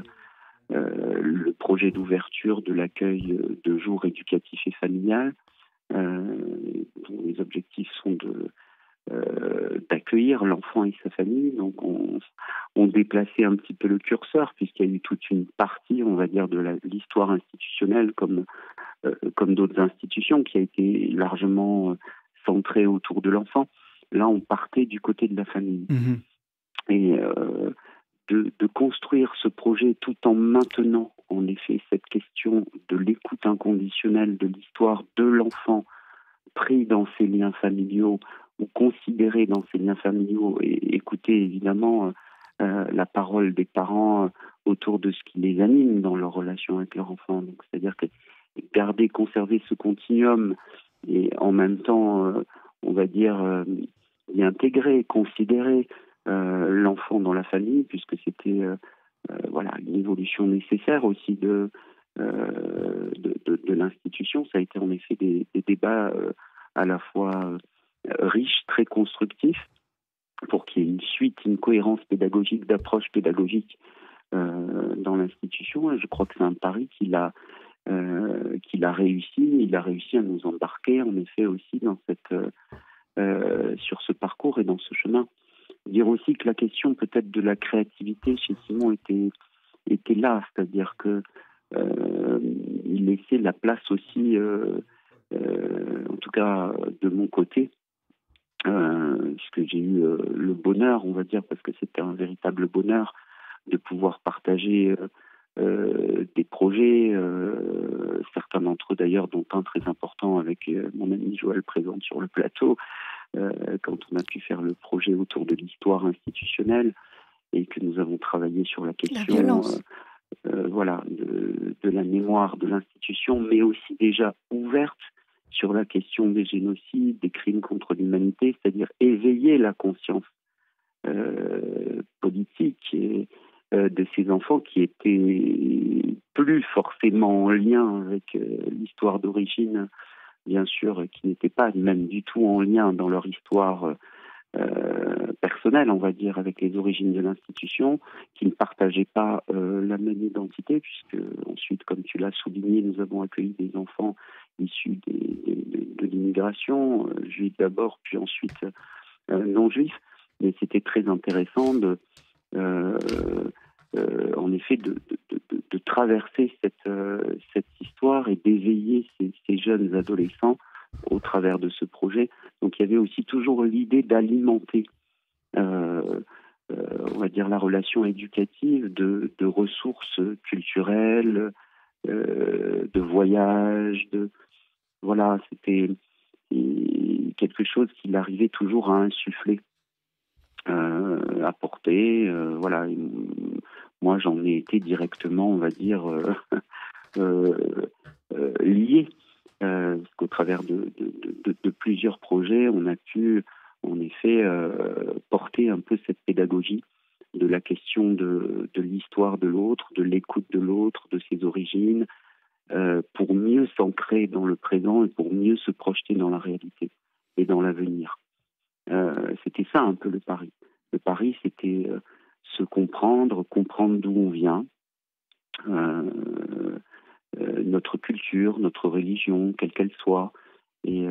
le projet d'ouverture de l'accueil de jour éducatif et familial, dont les objectifs sont d'accueillir l'enfant et sa famille. Donc on déplaçait un petit peu le curseur, puisqu'il y a eu toute une partie, on va dire, de l'histoire institutionnelle, comme d'autres institutions, qui a été largement centrée autour de l'enfant. Là, on partait du côté de la famille. Et de construire ce projet tout en maintenant, en effet, cette question de l'écoute inconditionnelle de l'histoire de l'enfant pris dans ses liens familiaux considérer dans ces liens familiaux et écouter évidemment la parole des parents autour de ce qui les anime dans leur relation avec leur enfant. Donc, c'est-à-dire que garder, conserver ce continuum et en même temps, on va dire, y intégrer, considérer l'enfant dans la famille, puisque c'était voilà, une évolution nécessaire aussi de l'institution. Ça a été en effet des débats à la fois riches, très constructifs, pour qu'il y ait une suite, une cohérence pédagogique, d'approche pédagogique dans l'institution. Et je crois que c'est un pari qu'il a réussi. Il a réussi à nous embarquer, en effet, aussi dans sur ce parcours et dans ce chemin. Dire aussi que la question peut-être de la créativité chez Simon était là, c'est-à-dire que il laissait la place aussi, en tout cas de mon côté, puisque j'ai eu le bonheur, on va dire, parce que c'était un véritable bonheur de pouvoir partager des projets, certains d'entre eux d'ailleurs, dont un très important avec mon ami Joël présent sur le plateau, quand on a pu faire le projet autour de l'histoire institutionnelle et que nous avons travaillé sur la question voilà, de la mémoire de l'institution, mais aussi déjà ouverte sur la question des génocides, des crimes contre l'humanité, c'est-à-dire éveiller la conscience politique de ces enfants qui étaient plus forcément en lien avec l'histoire d'origine, bien sûr, qui n'étaient pas même du tout en lien dans leur histoire personnelle, on va dire, avec les origines de l'institution, qui ne partageaient pas la même identité, puisque ensuite, comme tu l'as souligné, nous avons accueilli des enfants issus de l'immigration, juifs d'abord, puis ensuite non-juifs. Mais c'était très intéressant en effet de traverser cette histoire et d'éveiller ces jeunes adolescents au travers de ce projet. Donc il y avait aussi toujours l'idée d'alimenter on va dire la relation éducative de ressources culturelles, de voyages, voilà, c'était quelque chose qu'il arrivait toujours à insuffler, à porter, voilà. Et moi, j'en ai été directement, on va dire, lié, parce qu'au travers de plusieurs projets, on a pu, en effet, porter un peu cette pédagogie de la question de l'histoire de l'autre, de l'écoute de l'autre, de ses origines, pour mieux s'ancrer dans le présent et pour mieux se projeter dans la réalité et dans l'avenir. C'était ça un peu le pari. Le pari, c'était se comprendre d'où on vient, notre culture, notre religion, quelle qu'elle soit, et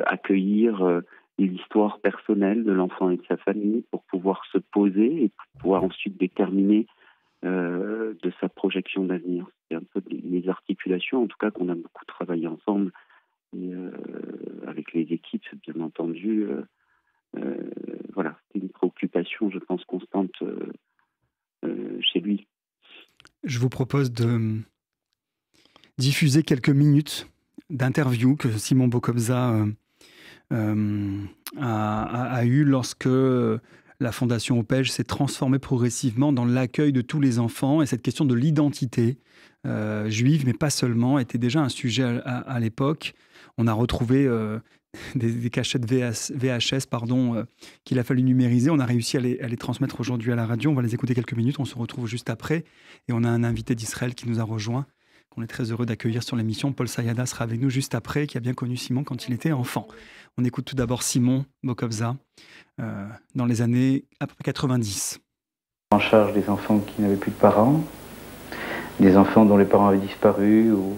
accueillir l'histoire personnelle de l'enfant et de sa famille pour pouvoir se poser et pouvoir ensuite déterminer de sa projection d'avenir. C'est un peu les articulations, en tout cas, qu'on a beaucoup travaillé ensemble, et, avec les équipes, bien entendu. Voilà, c'était une préoccupation, je pense, constante chez lui. Je vous propose de diffuser quelques minutes d'interview que Simon Bokobza a eu lorsque la Fondation Opej s'est transformée progressivement dans l'accueil de tous les enfants, et cette question de l'identité juive, mais pas seulement, était déjà un sujet à l'époque. On a retrouvé des cachettes VHS qu'il a fallu numériser. On a réussi à les transmettre aujourd'hui à la radio. On va les écouter quelques minutes. On se retrouve juste après. Et on a un invité d'Israël qui nous a rejoint, qu'on est très heureux d'accueillir sur l'émission. Paul Sayada sera avec nous juste après, qui a bien connu Simon quand il était enfant. On écoute tout d'abord Simon Bokobza dans les années après 90. En charge des enfants qui n'avaient plus de parents, des enfants dont les parents avaient disparu ou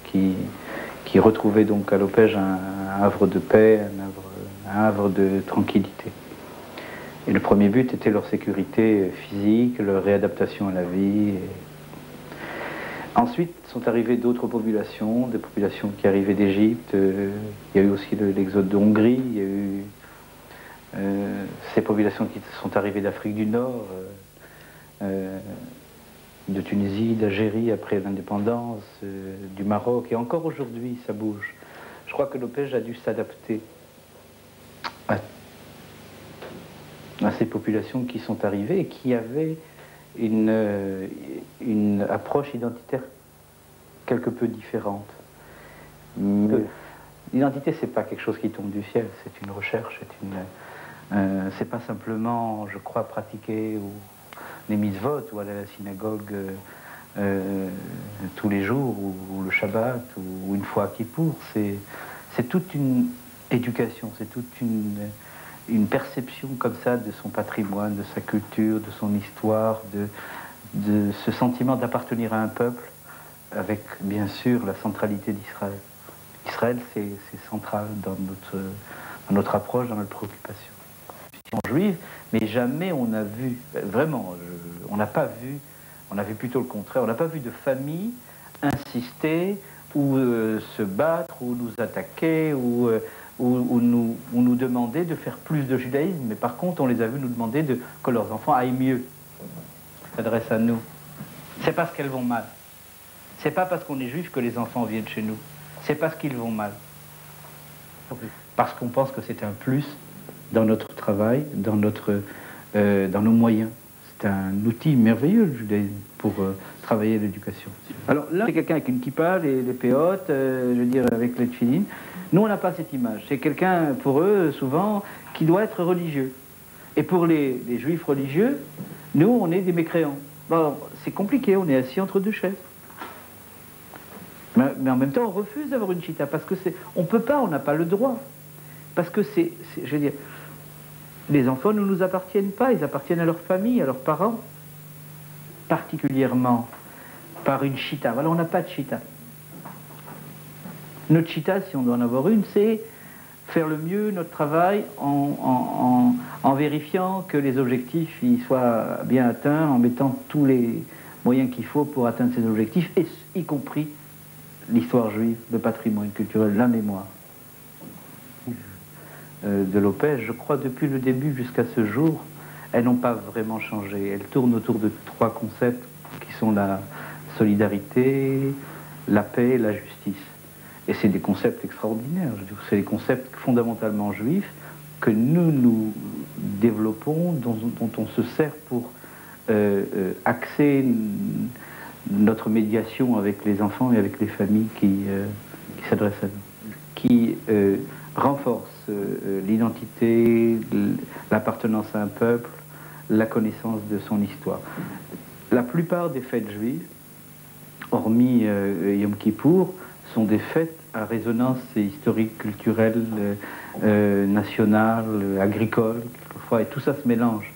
qui retrouvaient donc à l'Opej un havre de paix, un havre de tranquillité. Et le premier but était leur sécurité physique, leur réadaptation à la vie. Ensuite sont arrivées d'autres populations, des populations qui arrivaient d'Égypte. Il y a eu aussi l'exode de Hongrie, il y a eu ces populations qui sont arrivées d'Afrique du Nord, de Tunisie, d'Algérie après l'indépendance, du Maroc, et encore aujourd'hui ça bouge. Je crois que l'Opej a dû s'adapter à ces populations qui sont arrivées et qui avaient une approche identitaire quelque peu différente. L'identité, c'est pas quelque chose qui tombe du ciel, c'est une recherche, c'est pas simplement, je crois, pratiquer ou les mitzvot ou aller à la synagogue tous les jours ou le Shabbat ou une fois à Kippour. C'est toute une éducation, c'est toute une perception comme ça de son patrimoine, de sa culture, de son histoire, de ce sentiment d'appartenir à un peuple avec, bien sûr, la centralité d'Israël. Israël, c'est central dans notre approche, dans notre préoccupation. Juive, mais jamais on a vu, vraiment, on n'a pas vu, on a vu plutôt le contraire, on n'a pas vu de famille insister ou se battre ou nous attaquer ou nous demander de faire plus de judaïsme, mais par contre on les a vus nous demander que leurs enfants aillent mieux. S'adresse à nous. C'est parce qu'elles vont mal. C'est pas parce qu'on est juif que les enfants viennent chez nous. C'est parce qu'ils vont mal. Parce qu'on pense que c'est un plus dans notre travail, dans nos moyens. C'est un outil merveilleux, le judaïsme, pour travailler l'éducation. Alors là, c'est quelqu'un avec une kippa, les péotes, je veux dire, avec les tefilines. Nous, on n'a pas cette image. C'est quelqu'un, pour eux, souvent, qui doit être religieux. Et pour les juifs religieux, nous, on est des mécréants. Bon, c'est compliqué, on est assis entre deux chaises. Mais en même temps, on refuse d'avoir une chita, parce que on peut pas, on n'a pas le droit. Parce que je veux dire, les enfants ne nous appartiennent pas, ils appartiennent à leur famille, à leurs parents. Particulièrement par une chita. Voilà, on n'a pas de chita. Notre chita, si on doit en avoir une, c'est faire le mieux notre travail en vérifiant que les objectifs ils soient bien atteints, en mettant tous les moyens qu'il faut pour atteindre ces objectifs, et y compris l'histoire juive, le patrimoine culturel, la mémoire. De l'OPEJ, je crois, depuis le début jusqu'à ce jour, elles n'ont pas vraiment changé. Elles tournent autour de trois concepts qui sont la solidarité, la paix et la justice. Et c'est des concepts extraordinaires. C'est des concepts fondamentalement juifs que nous développons, dont on se sert pour axer notre médiation avec les enfants et avec les familles qui s'adressent à nous, qui renforce l'identité, l'appartenance à un peuple, la connaissance de son histoire. La plupart des fêtes juives, hormis Yom Kippour, sont des fêtes à résonance historique, culturelle, nationale, agricole, quelquefois, et tout ça se mélange.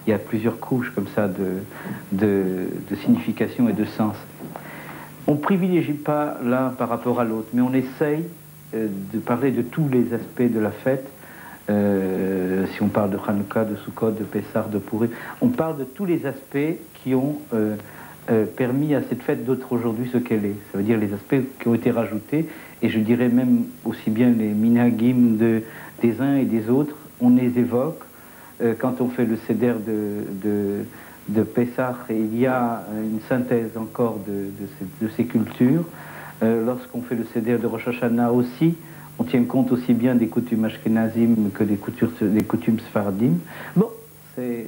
Il y a plusieurs couches comme ça de signification et de sens. On ne privilégie pas l'un par rapport à l'autre, mais on essaye de parler de tous les aspects de la fête. Si on parle de Hanouka, de Sukkot, de Pessah, de Pourim, on parle de tous les aspects qui ont permis à cette fête d'être aujourd'hui ce qu'elle est. Ça veut dire les aspects qui ont été rajoutés, et je dirais même aussi bien les minhagim des uns et des autres, on les évoque. Quand on fait le seder de Pessah, il y a une synthèse encore de ces cultures. Lorsqu'on fait le seder de Rosh Hashanah aussi, on tient compte aussi bien des coutumes ashkenazim que des coutumes sfaradim. Bon, c'est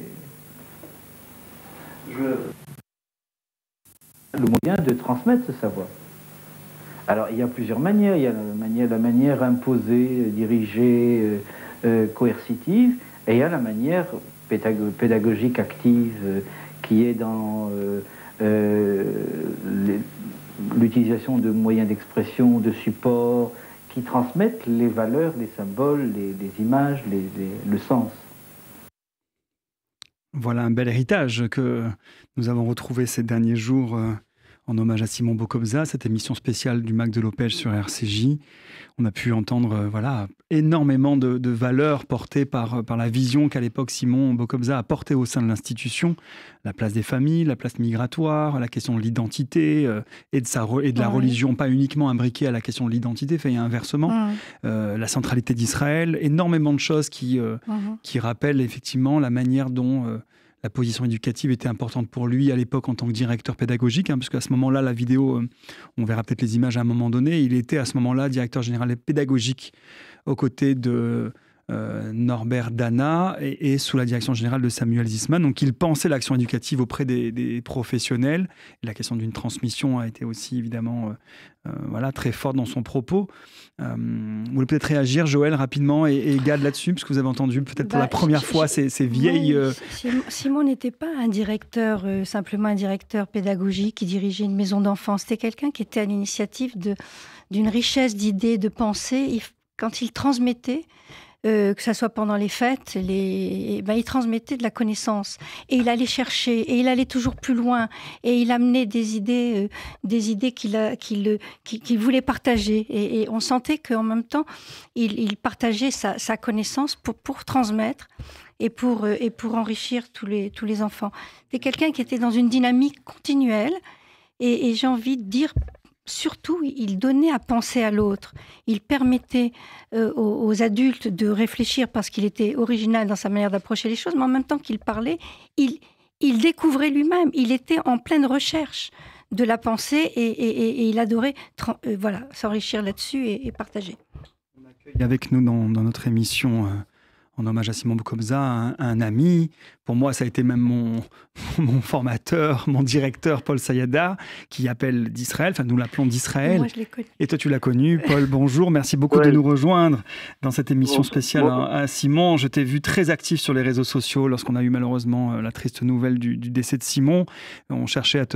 le moyen de transmettre ce savoir. Alors, il y a plusieurs manières. Il y a la manière imposée, dirigée, coercitive, et il y a la manière pédagogique active qui est dans l'utilisation de moyens d'expression, de supports, qui transmettent les valeurs, les symboles, les images, le sens. Voilà un bel héritage que nous avons retrouvé ces derniers jours en hommage à Simon Bokobza, cette émission spéciale du MAC de l'OPEJ sur RCJ. On a pu entendre énormément de valeurs portées par la vision qu'à l'époque Simon Bokobza a portée au sein de l'institution. La place des familles, la place migratoire, la question de l'identité et de la religion, pas uniquement imbriquée à la question de l'identité, fait inversement. La centralité d'Israël, énormément de choses qui rappellent effectivement la manière dont la position éducative était importante pour lui à l'époque en tant que directeur pédagogique, parce qu'à ce moment-là, la vidéo, on verra peut-être les images à un moment donné, il était à ce moment-là directeur général pédagogique aux côtés de Norbert Dana et sous la direction générale de Samuel Zisman. Donc il pensait l'action éducative auprès des professionnels. Et la question d'une transmission a été aussi évidemment très forte dans son propos. Vous voulez peut-être réagir, Joël, rapidement et Gad là-dessus, parce que vous avez entendu peut-être pour la première fois ces vieilles... Simon n'était pas un directeur, simplement un directeur pédagogique qui dirigeait une maison d'enfants. C'était quelqu'un qui était à l'initiative d'une richesse d'idées, de pensées. Quand il transmettait, que ce soit pendant les fêtes, il transmettait de la connaissance. Et il allait chercher, et il allait toujours plus loin. Et il amenait des idées qu'il voulait partager. Et on sentait qu'en même temps, il partageait sa connaissance pour transmettre et pour enrichir tous les enfants. C'est quelqu'un qui était dans une dynamique continuelle. Et j'ai envie de dire... Surtout, il donnait à penser à l'autre. Il permettait aux adultes de réfléchir parce qu'il était original dans sa manière d'approcher les choses, mais en même temps qu'il parlait, il découvrait lui-même. Il était en pleine recherche de la pensée et il adorait s'enrichir là-dessus et partager. On accueille avec nous dans notre émission... en hommage à Simon Boukhobza, un ami. Pour moi, ça a été même mon formateur, mon directeur, Paul Sayada, qui appelle d'Israël. Enfin, nous l'appelons d'Israël. Moi, je l'ai connu. Et toi, tu l'as connu. Paul, bonjour. Merci beaucoup de nous rejoindre dans cette émission spéciale à Simon. Je t'ai vu très actif sur les réseaux sociaux lorsqu'on a eu malheureusement la triste nouvelle du décès de Simon. On cherchait à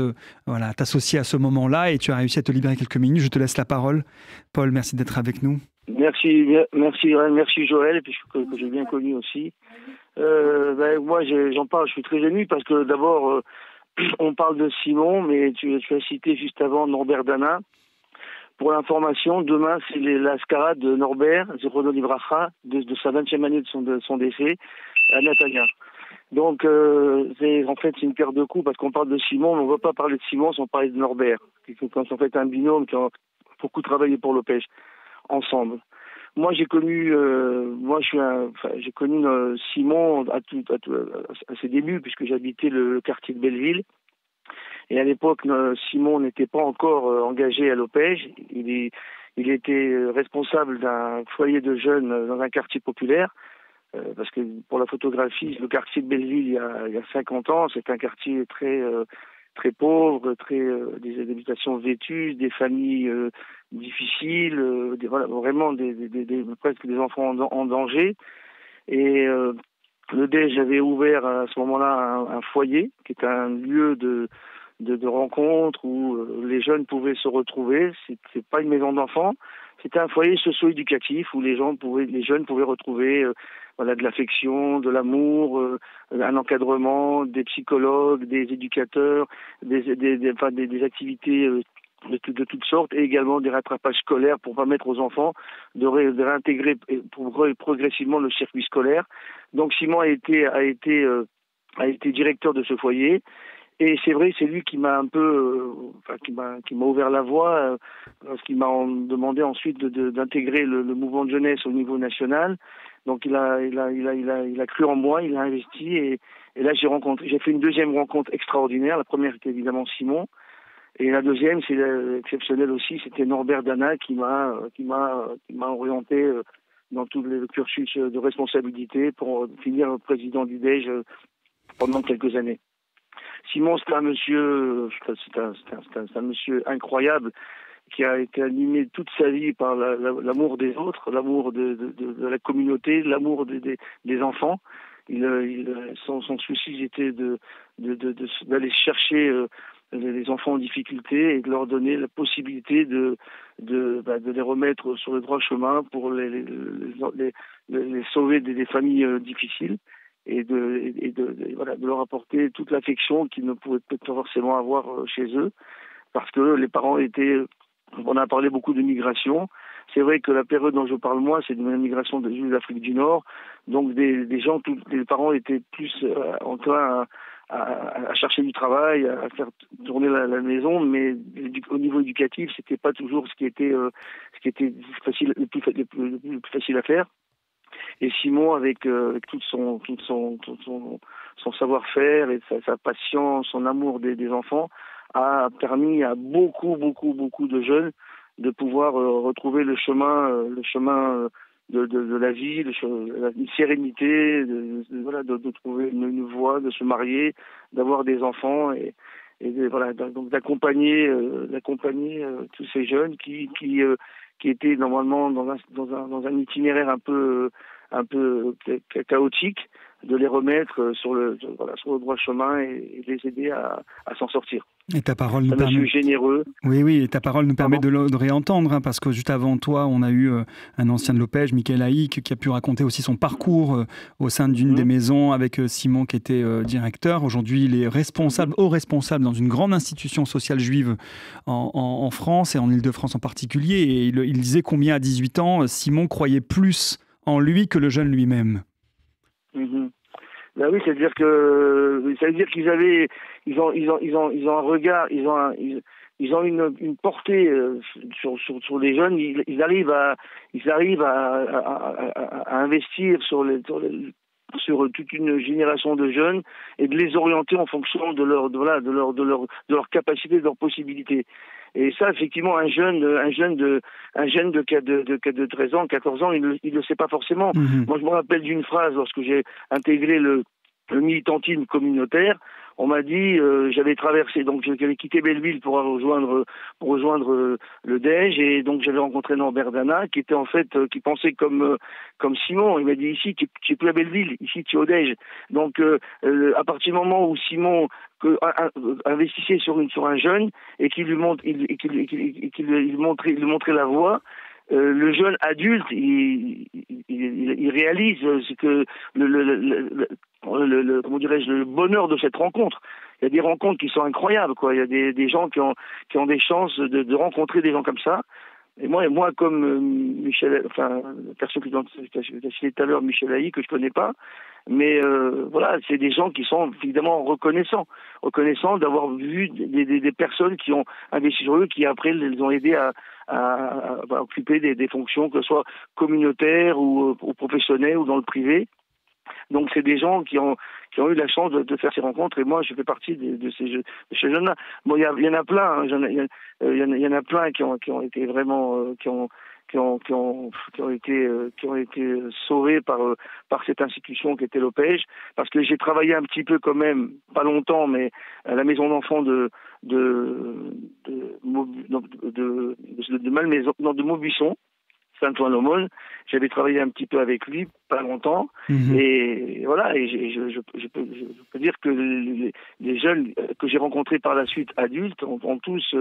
t'associer à ce moment-là et tu as réussi à te libérer quelques minutes. Je te laisse la parole. Paul, merci d'être avec nous. Merci Joël, puisque que j'ai bien connu aussi. Moi, j'en parle, je suis très ému parce que d'abord, on parle de Simon, mais tu as cité juste avant Norbert Dana. Pour l'information, demain, c'est la scarade de Norbert, Zichrono Livracha, de sa 20e année de son décès, à Netanya. Donc, c'est une pierre deux coups parce qu'on parle de Simon, mais on ne va pas parler de Simon sans parler de Norbert, qui sont en fait un binôme qui a beaucoup travaillé pour l'Opège ensemble. Moi, j'ai connu, Simon à ses débuts, puisque j'habitais le quartier de Belleville. Et à l'époque, Simon n'était pas encore engagé à l'Opège. Il était responsable d'un foyer de jeunes dans un quartier populaire. Parce que pour la photographie, le quartier de Belleville, il y a 50 ans, c'est un quartier très pauvre, des habitations vétustes, des familles difficiles, vraiment presque des enfants en danger. Et le DEJ avait ouvert à ce moment-là un foyer, qui est un lieu de rencontre où les jeunes pouvaient se retrouver. C'est pas une maison d'enfants, c'était un foyer socio-éducatif où les jeunes pouvaient retrouver de l'affection, de l'amour, un encadrement, des psychologues, des éducateurs, des activités de toutes sortes, et également des rattrapages scolaires pour permettre aux enfants de réintégrer progressivement le circuit scolaire. Donc Simon a été directeur de ce foyer. Et c'est vrai, c'est lui qui m'a un peu, qui m'a ouvert la voie, parce qu'il m'a demandé ensuite d'intégrer le mouvement de jeunesse au niveau national. Donc il a cru en moi, il a investi, et là j'ai fait une deuxième rencontre extraordinaire. La première était évidemment Simon, et la deuxième, c'est exceptionnel aussi, c'était Norbert Dana qui m'a orienté dans tout le cursus de responsabilité pour finir président du DEJ pendant quelques années. Simon, c'est un monsieur incroyable qui a été animé toute sa vie par l'amour des autres, l'amour de la communauté, l'amour des enfants. Son souci était d'aller chercher les enfants en difficulté et de leur donner la possibilité de les remettre sur le droit chemin pour les sauver des familles difficiles. Et de leur apporter toute l'affection qu'ils ne pouvaient peut-être pas forcément avoir chez eux, parce que les parents on a parlé beaucoup de migration. C'est vrai que la période dont je parle moi, c'est de la migration des Juifs d'Afrique du Nord, donc les parents étaient plus enclins à chercher du travail, à faire tourner la maison, mais au niveau éducatif, c'était pas toujours ce qui était le plus facile à faire. Et Simon, avec tout son savoir-faire et sa patience, son amour des enfants, a permis à beaucoup de jeunes de pouvoir retrouver le chemin de la vie, une sérénité, voilà, de trouver une voie, de se marier, d'avoir des enfants voilà, donc d'accompagner tous ces jeunes qui étaient normalement dans un itinéraire un peu chaotique, de les remettre sur le droit chemin et les aider à s'en sortir. Et ta parole nous permet... Monsieur généreux. Oui, et ta parole nous permet de réentendre, hein, parce que juste avant toi, on a eu un ancien de l'Opège, Michael Haïk, qui a pu raconter aussi son parcours au sein d'une des maisons avec Simon qui était directeur. Aujourd'hui, il est haut responsable dans une grande institution sociale juive en France et en Île-de-France en particulier. Et il disait combien à 18 ans, Simon croyait plus en lui que le jeune lui-même. Ben oui, c'est-à-dire qu'ils ont un regard, ils ont une portée sur les jeunes. Ils arrivent à investir sur toute une génération de jeunes et de les orienter en fonction de leur capacité, de leurs possibilités. Et ça, effectivement, un jeune de 13 ans, 14 ans, il le sait pas forcément. Moi, je me rappelle d'une phrase lorsque j'ai intégré le militantisme communautaire. On m'a dit, j'avais quitté Belleville pour rejoindre le DEJ, et donc j'avais rencontré Norbert Dana, qui était en fait, qui pensait comme Simon. Il m'a dit, ici, tu es plus à Belleville, ici tu es au DEJ. Donc, à partir du moment où Simon investissait sur un jeune et qu'il lui montrait la voie, le jeune adulte, il réalise ce que comment dirais-je, le bonheur de cette rencontre. Il y a des rencontres qui sont incroyables, quoi. Il y a des gens qui ont des chances de rencontrer des gens comme ça. Et moi, comme Michel, enfin, la personne que tu as cité tout à l'heure, Michel Haïk, que je connais pas, mais voilà, c'est des gens qui sont évidemment reconnaissants d'avoir vu des personnes qui ont investi sur eux, qui après les ont aidés à occuper des fonctions, que ce soit communautaires ou professionnelles ou dans le privé. Donc c'est des gens qui ont eu la chance de faire ces rencontres, et moi je fais partie de ces jeunes-là. Bon, il y en a plein, hein, il y en a plein qui ont été vraiment qui ont été sauvés par cette institution qui était l'Opège, parce que j'ai travaillé un petit peu quand même, pas longtemps, mais à la maison d'enfants de Malmaison, non, de Maubuisson, Saint-Ouen-l'Aumône. J'avais travaillé un petit peu avec lui, pas longtemps, et voilà, et je peux dire que les jeunes que j'ai rencontrés par la suite adultes ont tous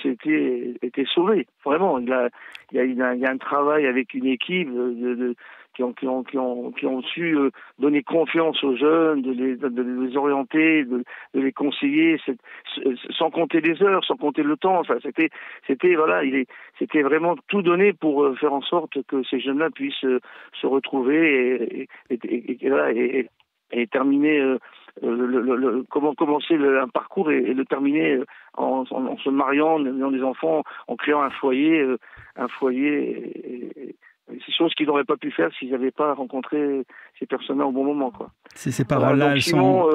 été sauvés. Vraiment, il y a un travail avec une équipe qui ont su donner confiance aux jeunes, de les orienter, de les conseiller, sans compter les heures, sans compter le temps. Enfin, c'était vraiment tout donné pour faire en sorte que ces jeunes-là puissent se retrouver et terminer comment commencer un parcours et le terminer en se mariant, en ayant des enfants, en créant un foyer. C'est chose qu'ils n'auraient pas pu faire s'ils n'avaient pas rencontré ces personnes-là au bon moment, quoi. Ces paroles-là, elles sont...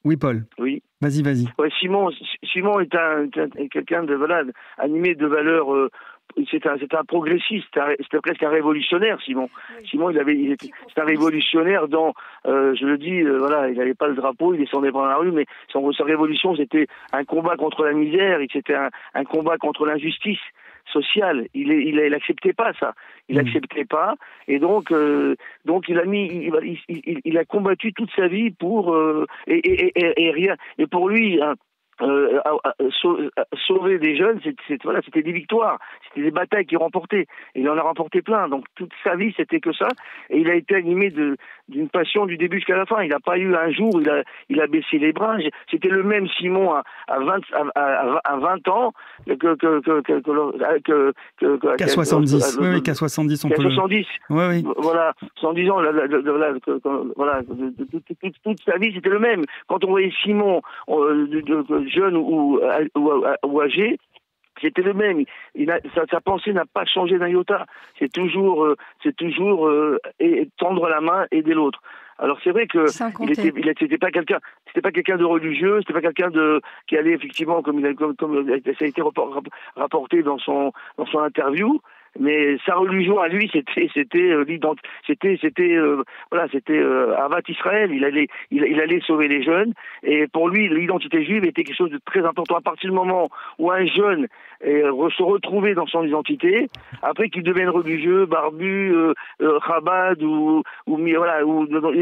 Oui, Paul. Oui. Vas-y. Ouais, Simon est quelqu'un de animé de valeurs. C'est un progressiste, c'était presque un révolutionnaire, Simon. Oui. Simon, c'est un révolutionnaire dans, je le dis, il n'avait pas le drapeau, il descendait dans la rue, mais sa révolution, c'était un combat contre la misère, c'était un combat contre l'injustice sociale. Il acceptait pas ça. Il acceptait pas, et donc il a combattu toute sa vie pour et rien. Et pour lui, sauver des jeunes, c'était des victoires, c'était des batailles qu'il remportait. Et il en a remporté plein. Donc toute sa vie, c'était que ça. Et il a été animé d'une passion du début jusqu'à la fin. Il n'a pas eu un jour, il a baissé les bras. C'était le même Simon à 20 ans qu'à 70. Oui, qu'à 70, on peut. Qu'à 70. Oui. Voilà, 110 ans. Toute sa vie, c'était le même. Quand on voyait Simon jeune ou âgé, c'était le même. Sa pensée n'a pas changé d'un iota. C'est toujours tendre la main, aider l'autre. Alors c'est vrai que c'était pas quelqu'un de religieux, c'était pas quelqu'un qui allait effectivement comme ça a été rapporté dans son interview. Mais sa religion à lui, c'était Avat Israël. Il allait sauver les jeunes. Et pour lui, l'identité juive était quelque chose de très important. À partir du moment où un jeune se retrouvait dans son identité, après qu'il devienne religieux, barbu, Chabad ou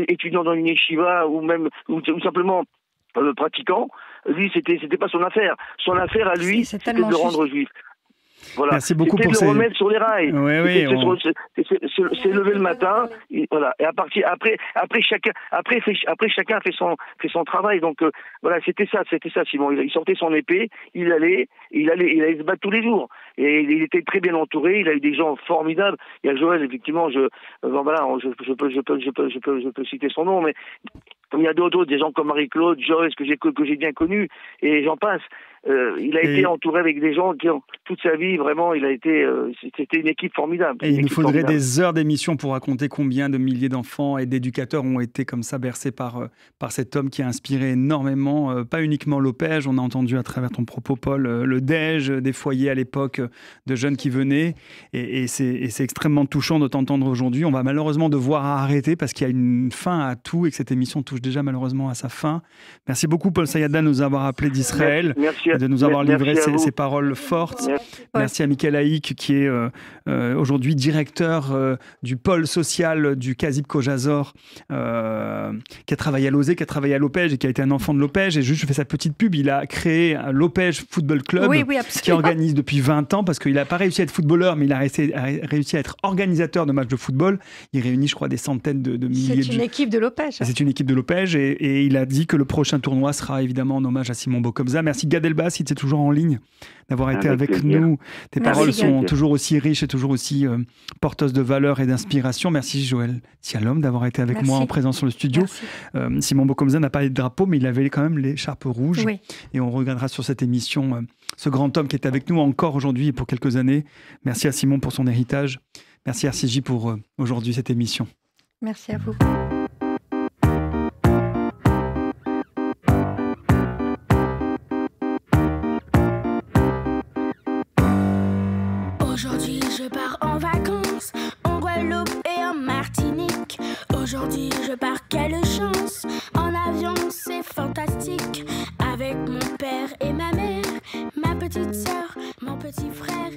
étudiant dans une yeshiva ou simplement pratiquant, lui c'était pas son affaire. Son affaire à lui, c'était de le rendre juif. Voilà. Merci beaucoup pour le remettre sur les rails. C'est lever le matin, et voilà. Et après chacun fait son travail. Donc voilà, c'était ça, Simon. Il sortait son épée, il allait se battre tous les jours. Et il était très bien entouré. Il a eu des gens formidables. Il y a Joël, effectivement. Je peux citer son nom, mais il y a d'autres, des gens comme Marie-Claude, Joyce que j'ai bien connu, et j'en passe. Il a été entouré avec des gens qui ont toute sa vie, vraiment, c'était une équipe formidable. Et il nous faudrait des heures d'émission pour raconter combien de milliers d'enfants et d'éducateurs ont été comme ça bercés par cet homme qui a inspiré énormément, pas uniquement l'Opège, on a entendu à travers ton propos, Paul, le DEJ, des foyers à l'époque de jeunes qui venaient, et c'est extrêmement touchant de t'entendre aujourd'hui. On va malheureusement devoir arrêter parce qu'il y a une fin à tout et que cette émission touche déjà malheureusement à sa fin. Merci beaucoup, Paul Sayada, de nous avoir appelé d'Israël. De nous avoir livré ces paroles fortes. Merci à Michael Haïk, qui est aujourd'hui directeur du pôle social du Kazib Kojazor, qui a travaillé à Lozé, qui a travaillé à l'Opège et qui a été un enfant de l'Opège. Et juste, je fais sa petite pub, il a créé l'Opège Football Club, qui organise depuis 20 ans, parce qu'il n'a pas réussi à être footballeur, mais il a réussi à être organisateur de matchs de football. Il réunit, je crois, des centaines de milliers. C'est une équipe de l'Opège. C'est une équipe de l'Opège, et il a dit que le prochain tournoi sera évidemment en hommage à Simon Bocobza. Merci Gad Elbaz, si tu es toujours en ligne, d'avoir été avec nous. Tes paroles sont toujours aussi riches et toujours aussi porteuses de valeur et d'inspiration. Merci Joël Sialom d'avoir été avec moi en présence sur le studio. Simon Bocobza n'a pas les drapeaux, mais il avait quand même l'écharpe rouge. Oui. Et on regardera sur cette émission ce grand homme qui est avec nous encore aujourd'hui et pour quelques années. Merci à Simon pour son héritage. Merci RCJ pour aujourd'hui cette émission. Merci à vous. Aujourd'hui je pars en vacances, en Guadeloupe et en Martinique. Aujourd'hui je pars, quelle chance, en avion c'est fantastique. Avec mon père et ma mère, ma petite sœur, mon petit frère.